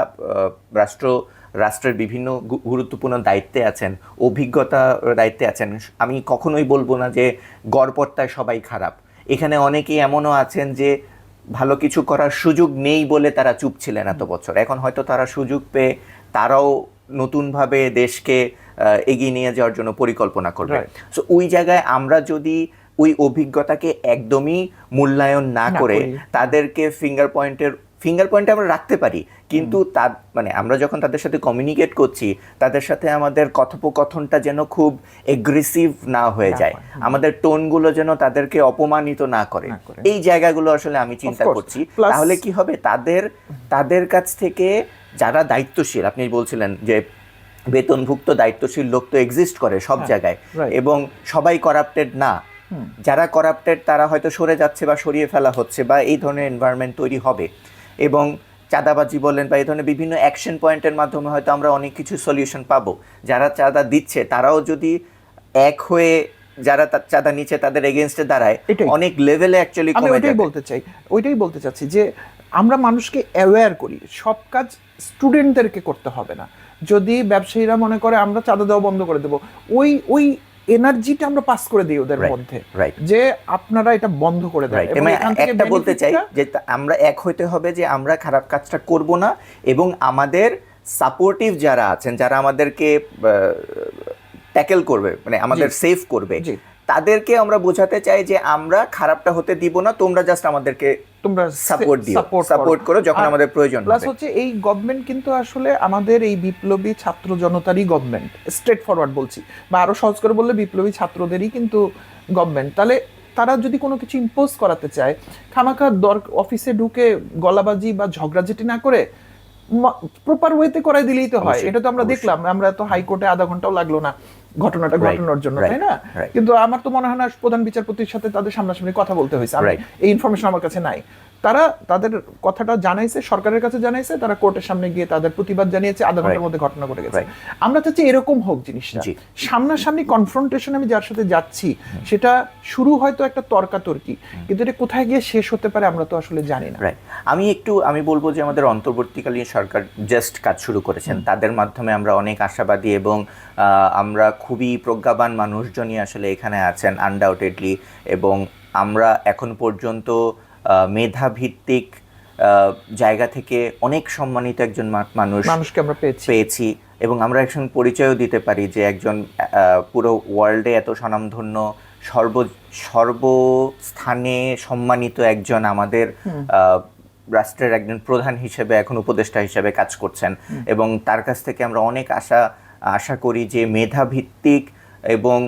Speaker 2: রাষ্ট্রের বিভিন্ন গুরুত্বপূর্ণ দায়িত্বে আছেন, অভিজ্ঞতা দায়িত্বে আছেন, আমি কখনোই বলবো না যে গড়পড়তায় সবাই খারাপ। এখানে অনেকেই এমনও আছেন যে ভালো কিছু করার সুযোগ নেই বলে তারা চুপ ছিলেন এত বছর, এখন হয়তো তারা সুযোগ পেয়ে তারাও নতুনভাবে দেশকে এগিয়ে নিয়ে যাওয়ার জন্য পরিকল্পনা করবে। সো ওই জায়গায় আমরা যদি ওই অভিজ্ঞতাকে একদমই মূল্যায়ন না করে তাদেরকে ফিঙ্গার পয়েন্টে আমরা রাখতে পারি, কিন্তু তার মানে আমরা যখন তাদের সাথে কমিউনিকেট করছি তাদের সাথে আমাদের কথোপকথনটা যেন খুব এগ্রেসিভ না হয়ে যায়, আমাদের টোনগুলো যেন তাদেরকে অপমানিত না করে। এই জায়গাগুলো আসলে আমি চিন্তা করছি। তাহলে কি হবে, তাদের কাছ থেকে যারা দায়িত্বশীল, আপনি বলছিলেন যে বেতনভুক্ত দায়িত্বশীল লোক তো এক্সিস্ট করে সব জায়গায়, এবং সবাই করাপ্টেড না। যারা করাপ্টেড তারা হয়তো সরে যাচ্ছে বা সরিয়ে ফেলা হচ্ছে, বা এই ধরনের এনভায়রনমেন্ট তৈরি হবে, এবং চাঁদাবাজি বলেন বা এই ধরনের বিভিন্ন অ্যাকশন পয়েন্টের মাধ্যমে হয়তো আমরা অনেক কিছু সলিউশন পাবো। যারা চাঁদা দিচ্ছে তারাও যদি এক হয়ে যারা চাঁদা নিচ্ছে তাদের এগেনস্টে দাঁড়ায়, অনেক লেভেলে অ্যাকচুয়ালি কমে যাবে।
Speaker 1: ওইটাই বলতে চাচ্ছি যে আমরা মানুষকে অ্যাওয়্যার করি, সব কাজ স্টুডেন্টদেরকে করতে হবে না। যদি ব্যবসায়ীরা মনে করে আমরা চাঁদা দেওয়া বন্ধ করে দেবো, ওই এনার্জিটা আমরা পাস করে দিই ওদের মধ্যে যে আপনারা এটা বন্ধ করে দেন।
Speaker 2: একটা বলতে চাই যে আমরা এক হইতে হবে যে আমরা খারাপ কাজটা করব না, এবং আমাদের সাপোর্টিভ যারা আছেন, যারা আমাদেরকে ট্যাকেল করবে, মানে আমাদের সেভ করবে, তাদেরকে আমরা বোঝাতে চাই যে আমরা খারাপটা হতে দিব না, তোমরা জাস্ট আমাদেরকে সাপোর্ট করো যখন আমাদের প্রয়োজন হবে।
Speaker 1: প্লাস হচ্ছে এই গভর্নমেন্ট কিন্তু আসলে আমাদের এই বিপ্লবী ছাত্র জনতারই গভর্নমেন্ট, স্ট্রেট ফরওয়ার্ড বলছি, বা আরো সহজ করে বললে বিপ্লবী ছাত্রদেরই কিন্তু গভর্নমেন্ট। তাহলে তারা যদি কোনো কিছু ইম্পোজ করাতে চায়, খামাখা অফিসে ঢুকে গলাবাজি বা ঝগড়াঝাটি না করে প্রপার ওয়েতে করাই দিলেই তো হয়। এটা তো আমরা দেখলাম, আমরা তো হাইকোর্টে আধা ঘন্টাও লাগলো না ঘটনাটা ঘটানোর জন্য, তাই না? কিন্তু আমার তো মনে হয় না প্রধান বিচারপতির সাথে তাদের সামনাসামনি কথা বলতে হয়েছে। এই ইনফরমেশন আমার কাছে নাই। তারা তাদের কথাটা জানাইছে, সরকারের কাছে জানাইছে, তারা কোর্টের সামনে গিয়ে তাদের প্রতিবাদ জানিয়েছে, আধা ঘন্টার মধ্যে ঘটনা ঘটে গেছে। আমরা চাচ্ছি এরকম হোক জিনিসটা, সামনাসামনি কনফ্রন্টেশন। আমি যার সাথে যাচ্ছি সেটা শুরু হয়তো একটা তর্কাতর্কি, কিন্তু এটা কোথায় গিয়ে শেষ হতে পারে আমরা তো আসলে জানি না।
Speaker 2: আমি বলবো যে আমাদের অন্তর্বর্তীকালীন সরকার জাস্ট কাজ শুরু করেছেন, তাদের মাধ্যমে আমরা অনেক আশাবাদী, এবং আমরা খুবই প্রজ্ঞাবান মানুষজনই আসলে এখানে আছেন আনডাউটেডলি, এবং আমরা এখন পর্যন্ত মেধাভিত্তিক জায়গা থেকে অনেক সম্মানিত একজন মানুষকে আমরা পেয়েছি, এবং আমরা একজন পরিচয়ও দিতে পারি যে একজন পুরো ওয়ার্ল্ডে এত স্বনামধন্য সর্বস্থানে সম্মানিত একজন আমাদের রাষ্ট্রের একজন প্রধান হিসেবে, এখন উপদেষ্টা হিসেবে কাজ করছেন, এবং তার কাছ থেকে আমরা অনেক আশা করি যে মেধাভিত্তিক এবং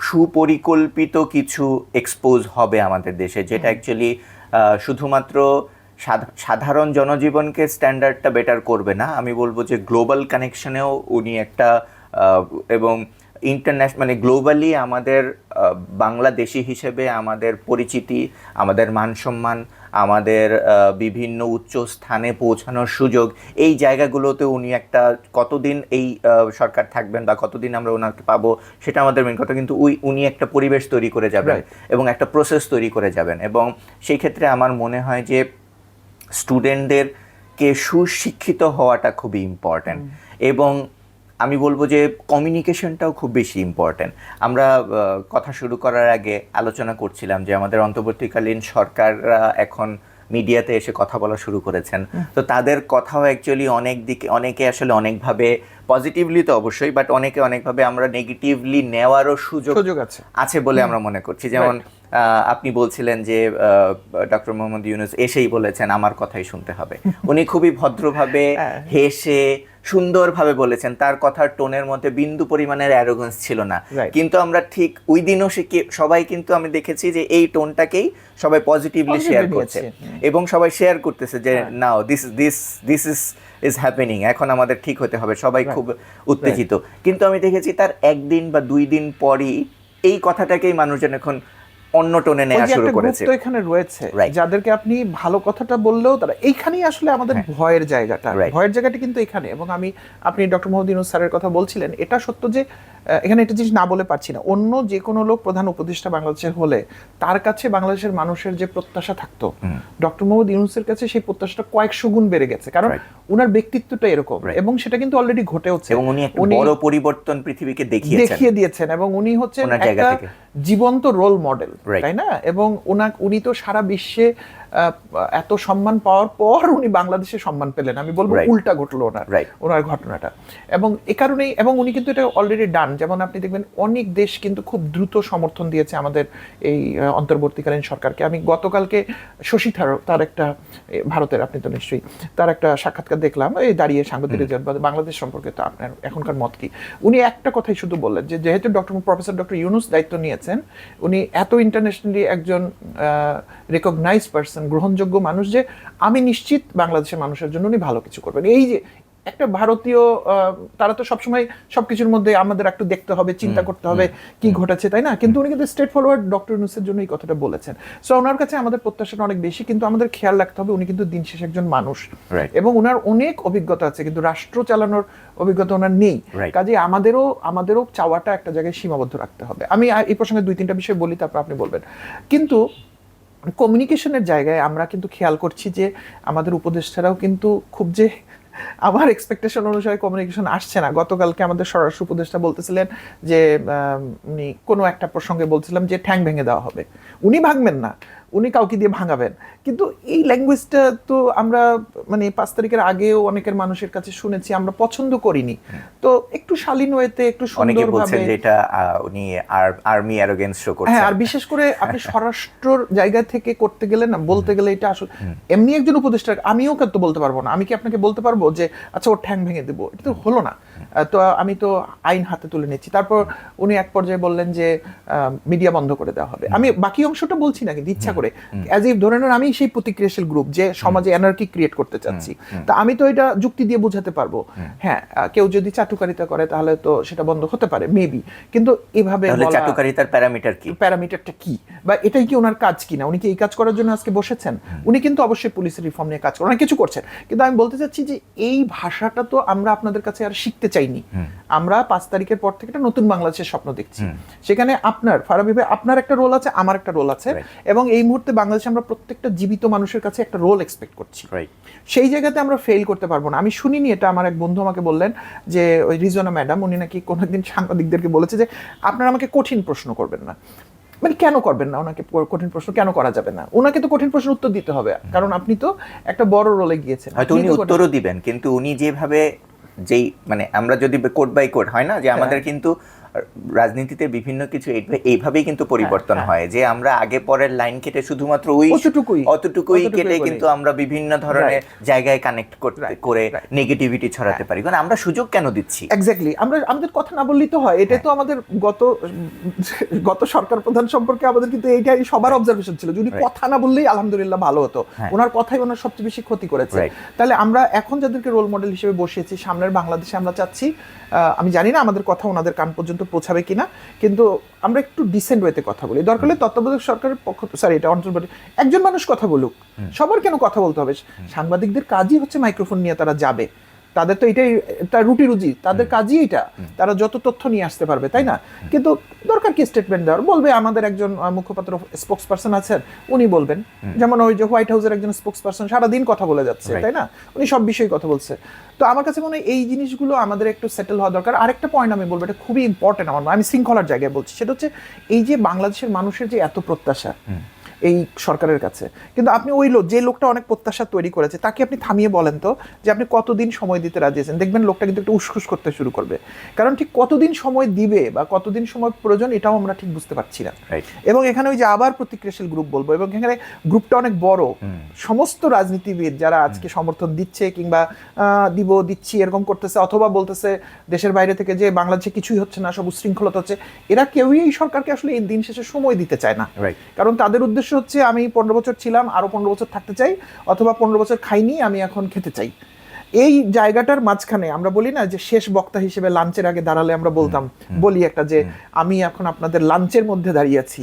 Speaker 2: সুপরিকল্পিত কিছু এক্সপোজ হবে আমাদের দেশে, যেটা অ্যাকচুয়ালি শুধুমাত্র সাধারণ জনজীবনকে স্ট্যান্ডার্ডটা বেটার করবে না, আমি বলবো যে গ্লোবাল কানেকশনেও উনি একটা, এবং ইন্টারন্যাশনাল মানে গ্লোবালি আমাদের বাংলাদেশি হিসেবে আমাদের পরিচিতি, আমাদের মান সম্মান, আমাদের বিভিন্ন উচ্চ স্থানে পৌঁছানোর সুযোগ, এই জায়গাগুলোতে উনি একটা, কতদিন এই সরকার থাকবেন বা কতদিন আমরা ওনাকে পাবো সেটা আমাদের মেন কথা, কিন্তু উনি একটা পরিবেশ তৈরি করে যাবেন এবং একটা প্রসেস তৈরি করে যাবেন, এবং সেই ক্ষেত্রে আমার মনে হয় যে স্টুডেন্টদেরকে সুশিক্ষিত হওয়াটা খুবই ইম্পর্ট্যান্ট, এবং আমি বলবো যে কমিউনিকেশনটাও খুব বেশি ইম্পর্ট্যান্ট। আমরা কথা শুরু করার আগে আলোচনা করছিলাম যে আমাদের অন্তর্বর্তীকালীন সরকাররা এখন মিডিয়াতে এসে কথা বলা শুরু করেছেন, তো তাদের কথাও অ্যাকচুয়ালি অনেকে আসলে অনেকভাবে পজিটিভলি তো অবশ্যই, বাট অনেকভাবে আমরা নেগেটিভলি নেওয়ারও সুযোগ আছে বলে আমরা মনে করছি। যেমন আপনি বলছিলেন যে ডক্টর মোহাম্মদ ইউনূস এসেই বলেছেন আমার কথাই শুনতে হবে, উনি খুবই ভদ্রভাবে হেসে সুন্দরভাবে বলেছেন, তার কথার টোনের মধ্যে বিন্দু পরিমাণের অ্যারোগেন্স ছিল না, কিন্তু আমরা ঠিক ওই দিনও সবাই কিন্তু আমি দেখেছি যে এই টোনটাকেই সবাই পজিটিভলি শেয়ার করছে, এবং সবাই শেয়ার করতেছে যে নাও দিস ইজ হ্যাপেনিং, এখন আমাদের ঠিক হতে হবে, সবাই খুব উত্তেজিত। কিন্তু আমি দেখেছি তার একদিন বা 2 দিন পরই এই কথাটাকেই মানুষজন এখন অন্য টোনে নেওয়া শুরু করেছে।
Speaker 1: তো এখানে রয়েছে যাদেরকে আপনি ভালো কথাটা বললেও তারা এইখানেই আসলে আমাদের ভয়ের জায়গাটা কিন্তু এখানে। এবং আপনি ডক্টর মোহাম্মদ ইউনূস স্যারের কথা বলছিলেন, এটা সত্য যে এখানে একটা জিনিস না বলে পারছি না, অন্য যে কোনো লোক প্রধান উপদেষ্টা বাংলাদেশের হলে তার কাছে বাংলাদেশের মানুষের যে প্রত্যাশা থাকতো, ডক্টর মোহাম্মদ ইউনূসের কাছে সেই প্রত্যাশাটা কয়েকশো গুণ বেড়ে গেছে, কারণ উনার ব্যক্তিত্বটা এরকম এবং সেটা কিন্তু অলরেডি ঘটেওছে
Speaker 2: এবং উনি একটা বড় পরিবর্তন পৃথিবীকে দেখিয়ে দিয়েছেন এবং উনি হচ্ছেন একটা জীবন্ত রোল মডেল, তাই না? এবং উনি তো সারা বিশ্বে এত সম্মান পাওয়ার পর উনি বাংলাদেশে সম্মান পেলেন, আমি বলবো উল্টা ঘটলো ওনার ঘটনাটা। এবং এ কারণেই, এবং উনি কিন্তু এটা অলরেডি ডান। যেমন আপনি দেখবেন অনেক দেশ কিন্তু খুব দ্রুত সমর্থন দিয়েছে আমাদের এই অন্তর্বর্তীকালীন সরকারকে। আমি গতকালকে শশী থারুর তার একটা, ভারতের, আপনি তো নিশ্চয়ই তার একটা সাক্ষাৎকার দেখলাম, এই দাঁড়িয়ে সাংবাদিক বাংলাদেশ সম্পর্কে তো আপনার এখনকার মত কি। উনি একটা কথাই শুধু বললেন যে যেহেতু প্রফেসর ডক্টর ইউনূস দায়িত্ব নিয়েছেন, উনি এত ইন্টারন্যাশনালি একজন রিকগনাইজ পারসন, গ্রহণযোগ্য মানুষ, যে আমি নিশ্চিত বাংলাদেশের মানুষের জন্য উনি ভালো কিছু করবেন। এই যে একটা ভারতীয়, তারা তো সবসময় সবকিছুর মধ্যে আমাদের একটু দেখতে হবে, চিন্তা করতে হবে কি ঘটেছে, তাই না? কিন্তু উনি কিন্তু স্ট্রেট ফরওয়ার্ড ডক্টর ইউনূসের জন্য এই কথাটা বলেছেন। সো ওনার কাছে আমাদের প্রত্যাশাটা অনেক বেশি, কিন্তু আমাদের খেয়াল রাখতে হবে উনি কিন্তু দিন শেষে একজন মানুষ এবং ওনার অনেক অভিজ্ঞতা আছে, কিন্তু রাষ্ট্র চালানোর অভিজ্ঞতা ওনার নেই। কাজে আমাদেরও চাওয়াটা একটা জায়গায় সীমাবদ্ধ রাখতে হবে। আমি এই প্রসঙ্গে 2-3টা বিষয় বলি, তারপর আপনি বলবেন। কিন্তু কমিউনিকেশনের জায়গায় আমরা কিন্তু খেয়াল করছি যে আমাদের উপদেষ্টারাও কিন্তু খুব যে আমার এক্সপেকটেশন অনুসারে কমিউনিকেশন আসছে না। গতকালকে আমাদের স্বরাষ্ট্র উপদেষ্টা বলতেছিলেন যে উনি কোনো একটা প্রসঙ্গে বলছিলাম যে ঠ্যাং ভেঙে দেওয়া হবে, উনি ভাঙবেন না, উনি কাউকে দিয়ে ভাঙাবেন। কিন্তু এই ল্যাঙ্গুয়েজটা তো আমরা 5 তারিখের আগেও অনেকের মানুষের কাছে শুনেছি, আমরা পছন্দ করিনি। তো একটু শালীন ওয়েতে, একটু সুন্দরভাবে, যেটা উনি আর্মি অ্যারোগেন্স শো করছেন।
Speaker 1: হ্যাঁ, আর বিশেষ করে আপনি স্বরাষ্ট্রর জায়গা থেকে করতে গেলে না, বলতে গেলে এটা আসলে এমনি একজন উপদেষ্টা, আমিও কিন্তু বলতে পারবো না। আমি কি আপনাকে বলতে পারবো যে আচ্ছা ওর ঠ্যাং ভেঙে দেবো? এটা তো হলো না। তো আমি তো আইন হাতে তুলে নিচ্ছি। তারপর উনি এক পর্যায়ে বললেন যে মিডিয়া বন্ধ করে দেওয়া হবে। আমি বাকি অংশটা বলছি না, কিন্তু ইচ্ছা করে, অ্যাজ ইফ ধরে নেন আমি সেই প্রতিক্রিয়াশীল গ্রুপ যে সমাজে অ্যানার্কি ক্রিয়েট করতে চাচ্ছি। তা আমি তো এটা যুক্তি দিয়ে বোঝাতে পারবো, হ্যাঁ কেউ যদি চাটুকারিতা করে তাহলে তো সেটা বন্ধ হতে পারে, মেবি। কিন্তু এভাবে
Speaker 2: চাটুকারিতার
Speaker 1: প্যারামিটারটা কি, বা এটাই কি ওনার কাজ কিনা? উনি কি এই কাজ করার জন্য আজকে বসেছেন? উনি কিন্তু অবশ্যই পুলিশের রিফর্ম নিয়ে কাজ করেন, অনেক কিছু করছেন। কিন্তু আমি বলতে চাচ্ছি যে এই ভাষাটা তো আমরা আপনাদের কাছে আর শিখতে চাইনি। আমরা 5 তারিখের পর থেকে একটা নতুন বাংলাদেশের স্বপ্ন দেখছি। সেখানে আপনার ফারাবি ভাই, আপনার একটা রোল আছে, আমার একটা রোল আছে, এবং এই মুহূর্তে বাংলাদেশে আমরা প্রত্যেকটা জীবিত মানুষের কাছে একটা রোল এক্সপেক্ট করছি। সেই জায়গাতে আমরা ফেল করতে পারবো না। আমি শুনিনি, এটা আমার এক বন্ধু আমাকে বললেন যে ওই রিজওয়ানা ম্যাডাম, উনি নাকি কোনোদিন সাংবাদিকদেরকে বলেছে যে আপনারা আমাকে কঠিন প্রশ্ন করবেন না। কেন করবেন না? ওনাকে কঠিন প্রশ্ন কেন করা যাবে না? ওনাকে তো কঠিন প্রশ্ন উত্তর দিতে হবে, কারণ আপনি তো একটা বড় রোলে গিয়েছেন।
Speaker 2: হয়তো উনি উত্তরও দিবেন, কিন্তু উনি যেভাবে আমরা যদি কোড বাই কোড হয় না, যে আমাদের কিন্তু রাজনীতিতে বিভিন্ন কিছু এইভাবেই কিন্তু পরিবর্তন হয়, যে আমরা আগে পরের লাইন কেটে শুধুমাত্র অতটুকুই কেটে কিন্তু আমরা বিভিন্ন ধরনের জায়গায় কানেক্ট করে নেগেটিভিটি ছড়াতে পারি। কারণ আমরা সুযোগ কেন দিচ্ছি?
Speaker 1: এক্স্যাক্টলি, আমাদের কথা না বললেই তো হয়। এটা তো আমাদের গত সরকার প্রধান সম্পর্কে আমাদের কিন্তু এইটাই সবার অবজারভেশন ছিল, যদি কথা না বললেই আলহামদুলিল্লাহ ভালো হতো। ওনার কথাই ওনার সবচেয়ে বেশি ক্ষতি করেছে। তাহলে আমরা এখন যাদেরকে রোল মডেল হিসেবে বসিয়েছি, সামনের বাংলাদেশে আমরা চাচ্ছি, আমি জানি না আমাদের কথা ওনাদের কান পর্যন্ত পৌঁছাবে কিনা, কিন্তু আমরা একটু ডিসেন্ট ওয়েতে কথা বলি। দরকার হলে তত্ত্বাবধায়ক সরকারের পক্ষ, স্যার এটা অন্তর্বর্তী একজন মানুষ কথা বলুক, সবার কেন কথা বলতে হবে? সাংবাদিকদের কাজই হচ্ছে মাইক্রোফোন নিয়ে তারা যাবে, তাদের তো এটাই তার রুজি, তাদের কাজই এটা, তারা যত তথ্য নিয়ে আসতে পারবে, তাই না? কিন্তু দরকার কি স্টেটমেন্ট দেওয়ার? বলবে আমাদের একজন মুখপাত্র, স্পোক্স পারসন আছেন, উনি বলবেন। যেমন ওই যে হোয়াইট হাউসের একজন স্পোক্স পারসন সারাদিন কথা বলে যাচ্ছে, তাই না? উনি সব বিষয়ে কথা বলছে। তো আমার কাছে মনে হয় এই জিনিসগুলো আমাদের একটু সেটেল হওয়া দরকার। আরেকটা পয়েন্ট আমি বলবো, এটা খুবই ইম্পর্টেন্ট আমার, আমি শৃঙ্খলার জায়গায় বলছি, সেটা হচ্ছে এই যে বাংলাদেশের মানুষের যে এত প্রত্যাশা এই সরকারের কাছে, কিন্তু আপনি ওই যে লোকটা অনেক প্রত্যাশা তৈরি করেছে, তাকে আপনি থামিয়ে বলেন তো যে আপনি কতদিন সময় দিতে রাজি আছেন। দেখবেন লোকটা কিন্তু একটু উসখুস করতে শুরু করবে, কারণ ঠিক কতদিন সময় দিবে বা কতদিন সময় প্রয়োজন এটাও আমরা ঠিক বুঝতে পারছি না। এবং এখানে ওই যে আবার প্রতিক্রিয়াশীল গ্রুপ বলবো, এবং এখানে গ্রুপটা অনেক বড়, সমস্ত রাজনীতিবিদ যারা আজকে সমর্থন দিচ্ছে কিংবা দিচ্ছি এরকম করতেছে, অথবা বলতেছে দেশের বাইরে থেকে যে বাংলাদেশে কিছুই হচ্ছে না, সব উশৃঙ্খলতা হচ্ছে, এরা কেউই এই সরকারকে আসলে এই দিন শেষে সময় দিতে চায় না। কারণ তাদের উদ্দেশ্য হচ্ছে আমি 15 বছর ছিলাম, আরো 15 বছর থাকতে চাই, অথবা 15 বছর খাইনি, আমি এখন খেতে চাই। এই জায়গাটার মাঝখানে আমরা বলি না যে শেষ বক্তা হিসেবে লাঞ্চের আগে দাঁড়ালে আমরা বলি একটা যে আমি এখন আপনাদের লাঞ্চের মধ্যে দাঁড়িয়ে আছি,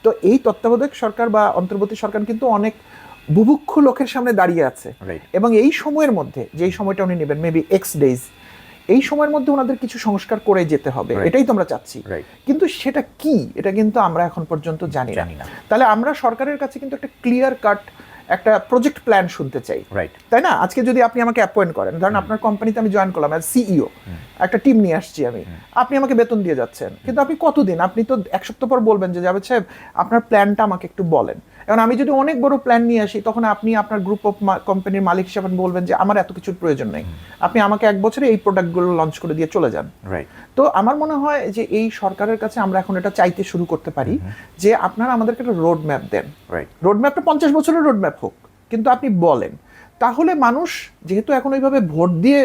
Speaker 1: তো এই তত্ত্বাবধায়ক সরকার বা অন্তর্বর্তী সরকার কিন্তু অনেক বুভুক্ষ লোকের সামনে দাঁড়িয়ে আছে, এবং এই সময়ের মধ্যে যেই সময়টা উনি নেবেন মেবি এক্স ডেজ, এই সময়ের মধ্যে ওনাদের কিছু সংস্কার করে যেতে হবে, এটাই তো আমরা চাচ্ছি। কিন্তু সেটা কি, এটা কিন্তু আমরা এখন পর্যন্ত জানি না। তাহলে আমরা সরকারের কাছে কিন্তু একটা ক্লিয়ার কাট একটা প্রজেক্ট প্ল্যান শুনতে চাই, তাই না? আজকে যদি আপনি আমাকে অ্যাপয়েন্ট করেন, ধরেন আপনার কোম্পানিতে আমি জয়েন করলাম অ্যাজ সিইও, একটা টিম নিয়ে আসছি আমি, আপনি আমাকে বেতন দিয়ে যাচ্ছেন, কিন্তু আপনি কতদিন, আপনি তো এক সপ্তাহ পর বলবেন যে জাভেদ সাহেব আপনার প্ল্যানটা আমাকে একটু বলেন। এখন আমি যদি অনেক বড় প্ল্যান নিয়ে আসি, তখন আপনি আপনার গ্রুপ অফ কোম্পানির মালিক হিসেবে বলবেন যে আমার এত কিছুর প্রয়োজন নেই, আপনি আমাকে এক বছরে এই প্রোডাক্টগুলো লঞ্চ করে দিয়ে চলে যান। তো আমার মনে হয় যে এই সরকারের কাছে আমরা এখন এটা চাইতে শুরু করতে পারি যে আপনারা আমাদেরকে একটা রোড ম্যাপ দেন। রোড ম্যাপটা 50 বছরের রোড ম্যাপ হোক, কিন্তু আপনি বলেন, তাহলে মানুষ, যেহেতু এখন ওইভাবে ভোট দিয়ে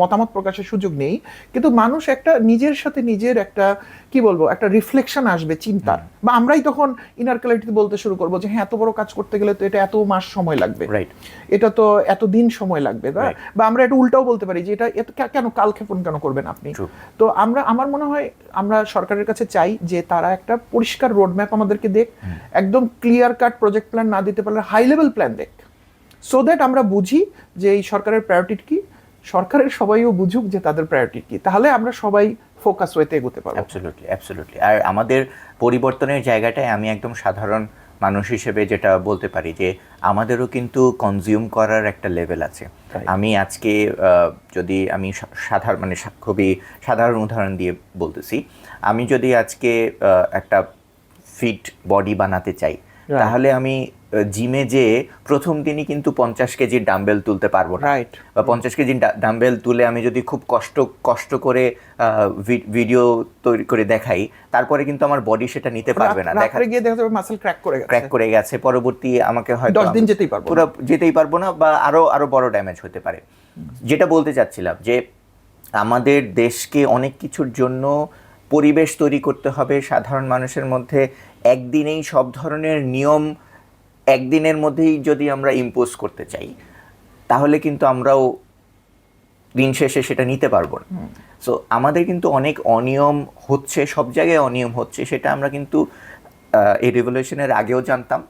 Speaker 1: মতামত প্রকাশের সুযোগ নেই, কিন্তু মানুষ একটা নিজের সাথে নিজের একটা কি বলবো একটা রিফ্লেকশন আসবে চিন্তার, বা আমরাই তখন ইনার ক্লারিটি বলতে শুরু করবো যে হ্যাঁ এত বড় কাজ করতে গেলে তো এটা এত মাস সময় লাগবে, এটা তো এত দিন সময় লাগবে, বা আমরা এটা উল্টাও বলতে পারি যে এটা কেন কালক্ষেপণ কেন করবেন আপনি। তো আমার মনে হয় আমরা সরকারের কাছে চাই যে তারা একটা পরিষ্কার রোড ম্যাপ আমাদেরকে দেখ, একদম ক্লিয়ার কাট প্রজেক্ট প্ল্যান না দিতে পারলে হাই লেভেল প্ল্যান দেখ, সো দ্যাট আমরা বুঝি যে এই সরকারের প্রায়োরিটি কি, সরকারের সবাইও বুঝুক যে তাদের প্রায়োরিটি কি, তাহলে আমরা সবাই ফোকাস ওয়েতে এগোতে পারবো।
Speaker 2: অ্যাবসলিউটলি। আর আমাদের পরিবর্তনের জায়গাটায় আমি একদম সাধারণ মানুষ হিসেবে যেটা বলতে পারি যে আমাদেরও কিন্তু কনজিউম করার একটা লেভেল আছে। আমি আজকে যদি আমি খুবই সাধারণ উদাহরণ দিয়ে বলতেছি, আমি যদি আজকে একটা ফিট বডি বানাতে চাই, তাহলে আমি জিমে যে প্রথম দিনই কিন্তু 50 কেজির ডাম্বেল তুলতে পারবো না, বা 50 কেজির ডাম্বেল তুলে আমি যদি খুব কষ্ট করে ভিডিও তৈরি করে দেখাই, তারপরে কিন্তু আমার বডি সেটা নিতে পারবে না,
Speaker 1: দেখা গিয়ে দেখা যাবে মাসল ক্র্যাক করে গেছে,
Speaker 2: পরবর্তী আমাকে হয়তো
Speaker 1: 10 দিন
Speaker 2: যেতেই পারবো না, বা আরো বড় ড্যামেজ হতে পারে। যেটা বলতে চাচ্ছিলাম যে আমাদের দেশকে অনেক কিছুর জন্য পরিবেশ তৈরি করতে হবে, সাধারণ মানুষের মধ্যে একদিনেই সব ধরনের নিয়ম একদিনের মধ্যেই যদি আমরা ইম্পোজ করতে চাই, তাহলে কিন্তু আমরাও দিন শেষে সেটা নিতে পারবো না। সো আমাদের কিন্তু অনেক অনিয়ম হচ্ছে, সব জায়গায় অনিয়ম হচ্ছে, সেটা আমরা কিন্তু এই রিভলিউশনের আগেও জানতাম,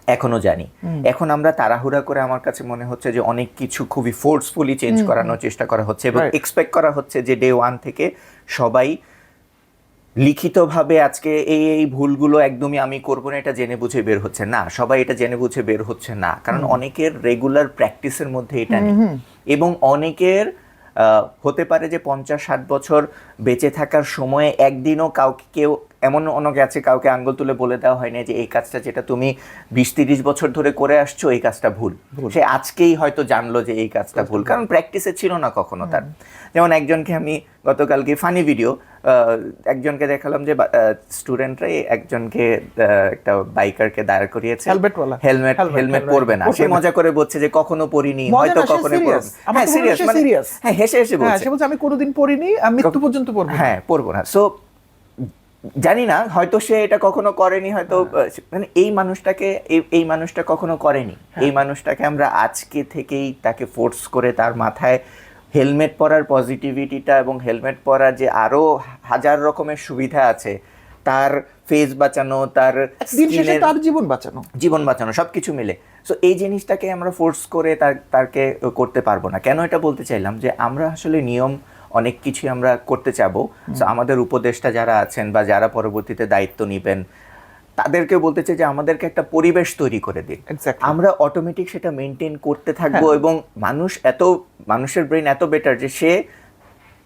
Speaker 2: এখনো জানি। এখন আমরা তাড়াহুড়া করে, আমার কাছে মনে হচ্ছে যে অনেক কিছু খুবই ফোর্সফুলি চেঞ্জ করানোর চেষ্টা করা হচ্ছে, এবং এক্সপেক্ট করা হচ্ছে যে ডে ওয়ান থেকে সবাই লিখিতভাবে আজকে এই ভুলগুলো একদমই আমি করবো না, এটা জেনে বুঝে বের হচ্ছে না, সবাই এটা জেনে বুঝে বের হচ্ছে না, কারণ অনেকের রেগুলার প্র্যাকটিসের মধ্যে এটা নেই, এবং অনেকের হতে পারে যে 50-60 বছর বেঁচে থাকার সময়ে একদিনও কেউ এমন অনেকে আছে কাউকে আঙ্গুল তুলে বলে দেওয়া হয় না যে এই কাজটা যেটা তুমি 20-30 বছর ধরে করে আসছো এই কাজটা ভুল, সে আজকেই হয়তো জানলো যে এই কাজটা ভুল, কারণ প্র্যাকটিসে ছিল না কখনো তার। যেমন একজনকে আমি গতকালকে ফানি ভিডিও, একজনকে দেখালাম যে স্টুডেন্টরাই একজনকে একটা বাইকারকে দাঁড় করিয়েছে, হেলমেট পরবে না, সে মজা করে বলছে যে কখনো পরিনি, হয়তো কখনো সিরিয়াস, হ্যাঁ হেসে বলছে
Speaker 1: আমি কোনোদিন পরিনি, আমি মৃত্যু পর্যন্ত পরবো,
Speaker 2: হ্যাঁ পরবো না। সো জানি না, হয়তো সে এটা কখনো করেনি, হয়তো মানে এই মানুষটা কখনো করেনি, এই মানুষটাকে আমরা আজকে থেকেই তাকে ফোর্স করে তার মাথায় হেলমেট পরার পজিটিভিটিটা এবং হেলমেট পরার যে আরো হাজার রকমের সুবিধা আছে, তার ফেস বাঁচানো, তার জীবন বাঁচানো সবকিছু মিলে, সো এই জিনিসটাকে আমরা ফোর্স করে তাকে করতে পারবো না। কেন এটা বলতে চাইলাম যে আমরা আসলে নিয়ম অনেক কিছু আমরা করতে চাবো, সো আমাদের উপদেষ্টা যারা আছেন বা যারা পরবর্তীতে দায়িত্ব নেবেন তাদেরকে বলতে চাই যে আমাদেরকে একটা পরিবেশ তৈরি করে দিন, আমরা অটোমেটিক সেটা মেনটেন করতে থাকবো, এবং মানুষের ব্রেন এত বেটার যে সে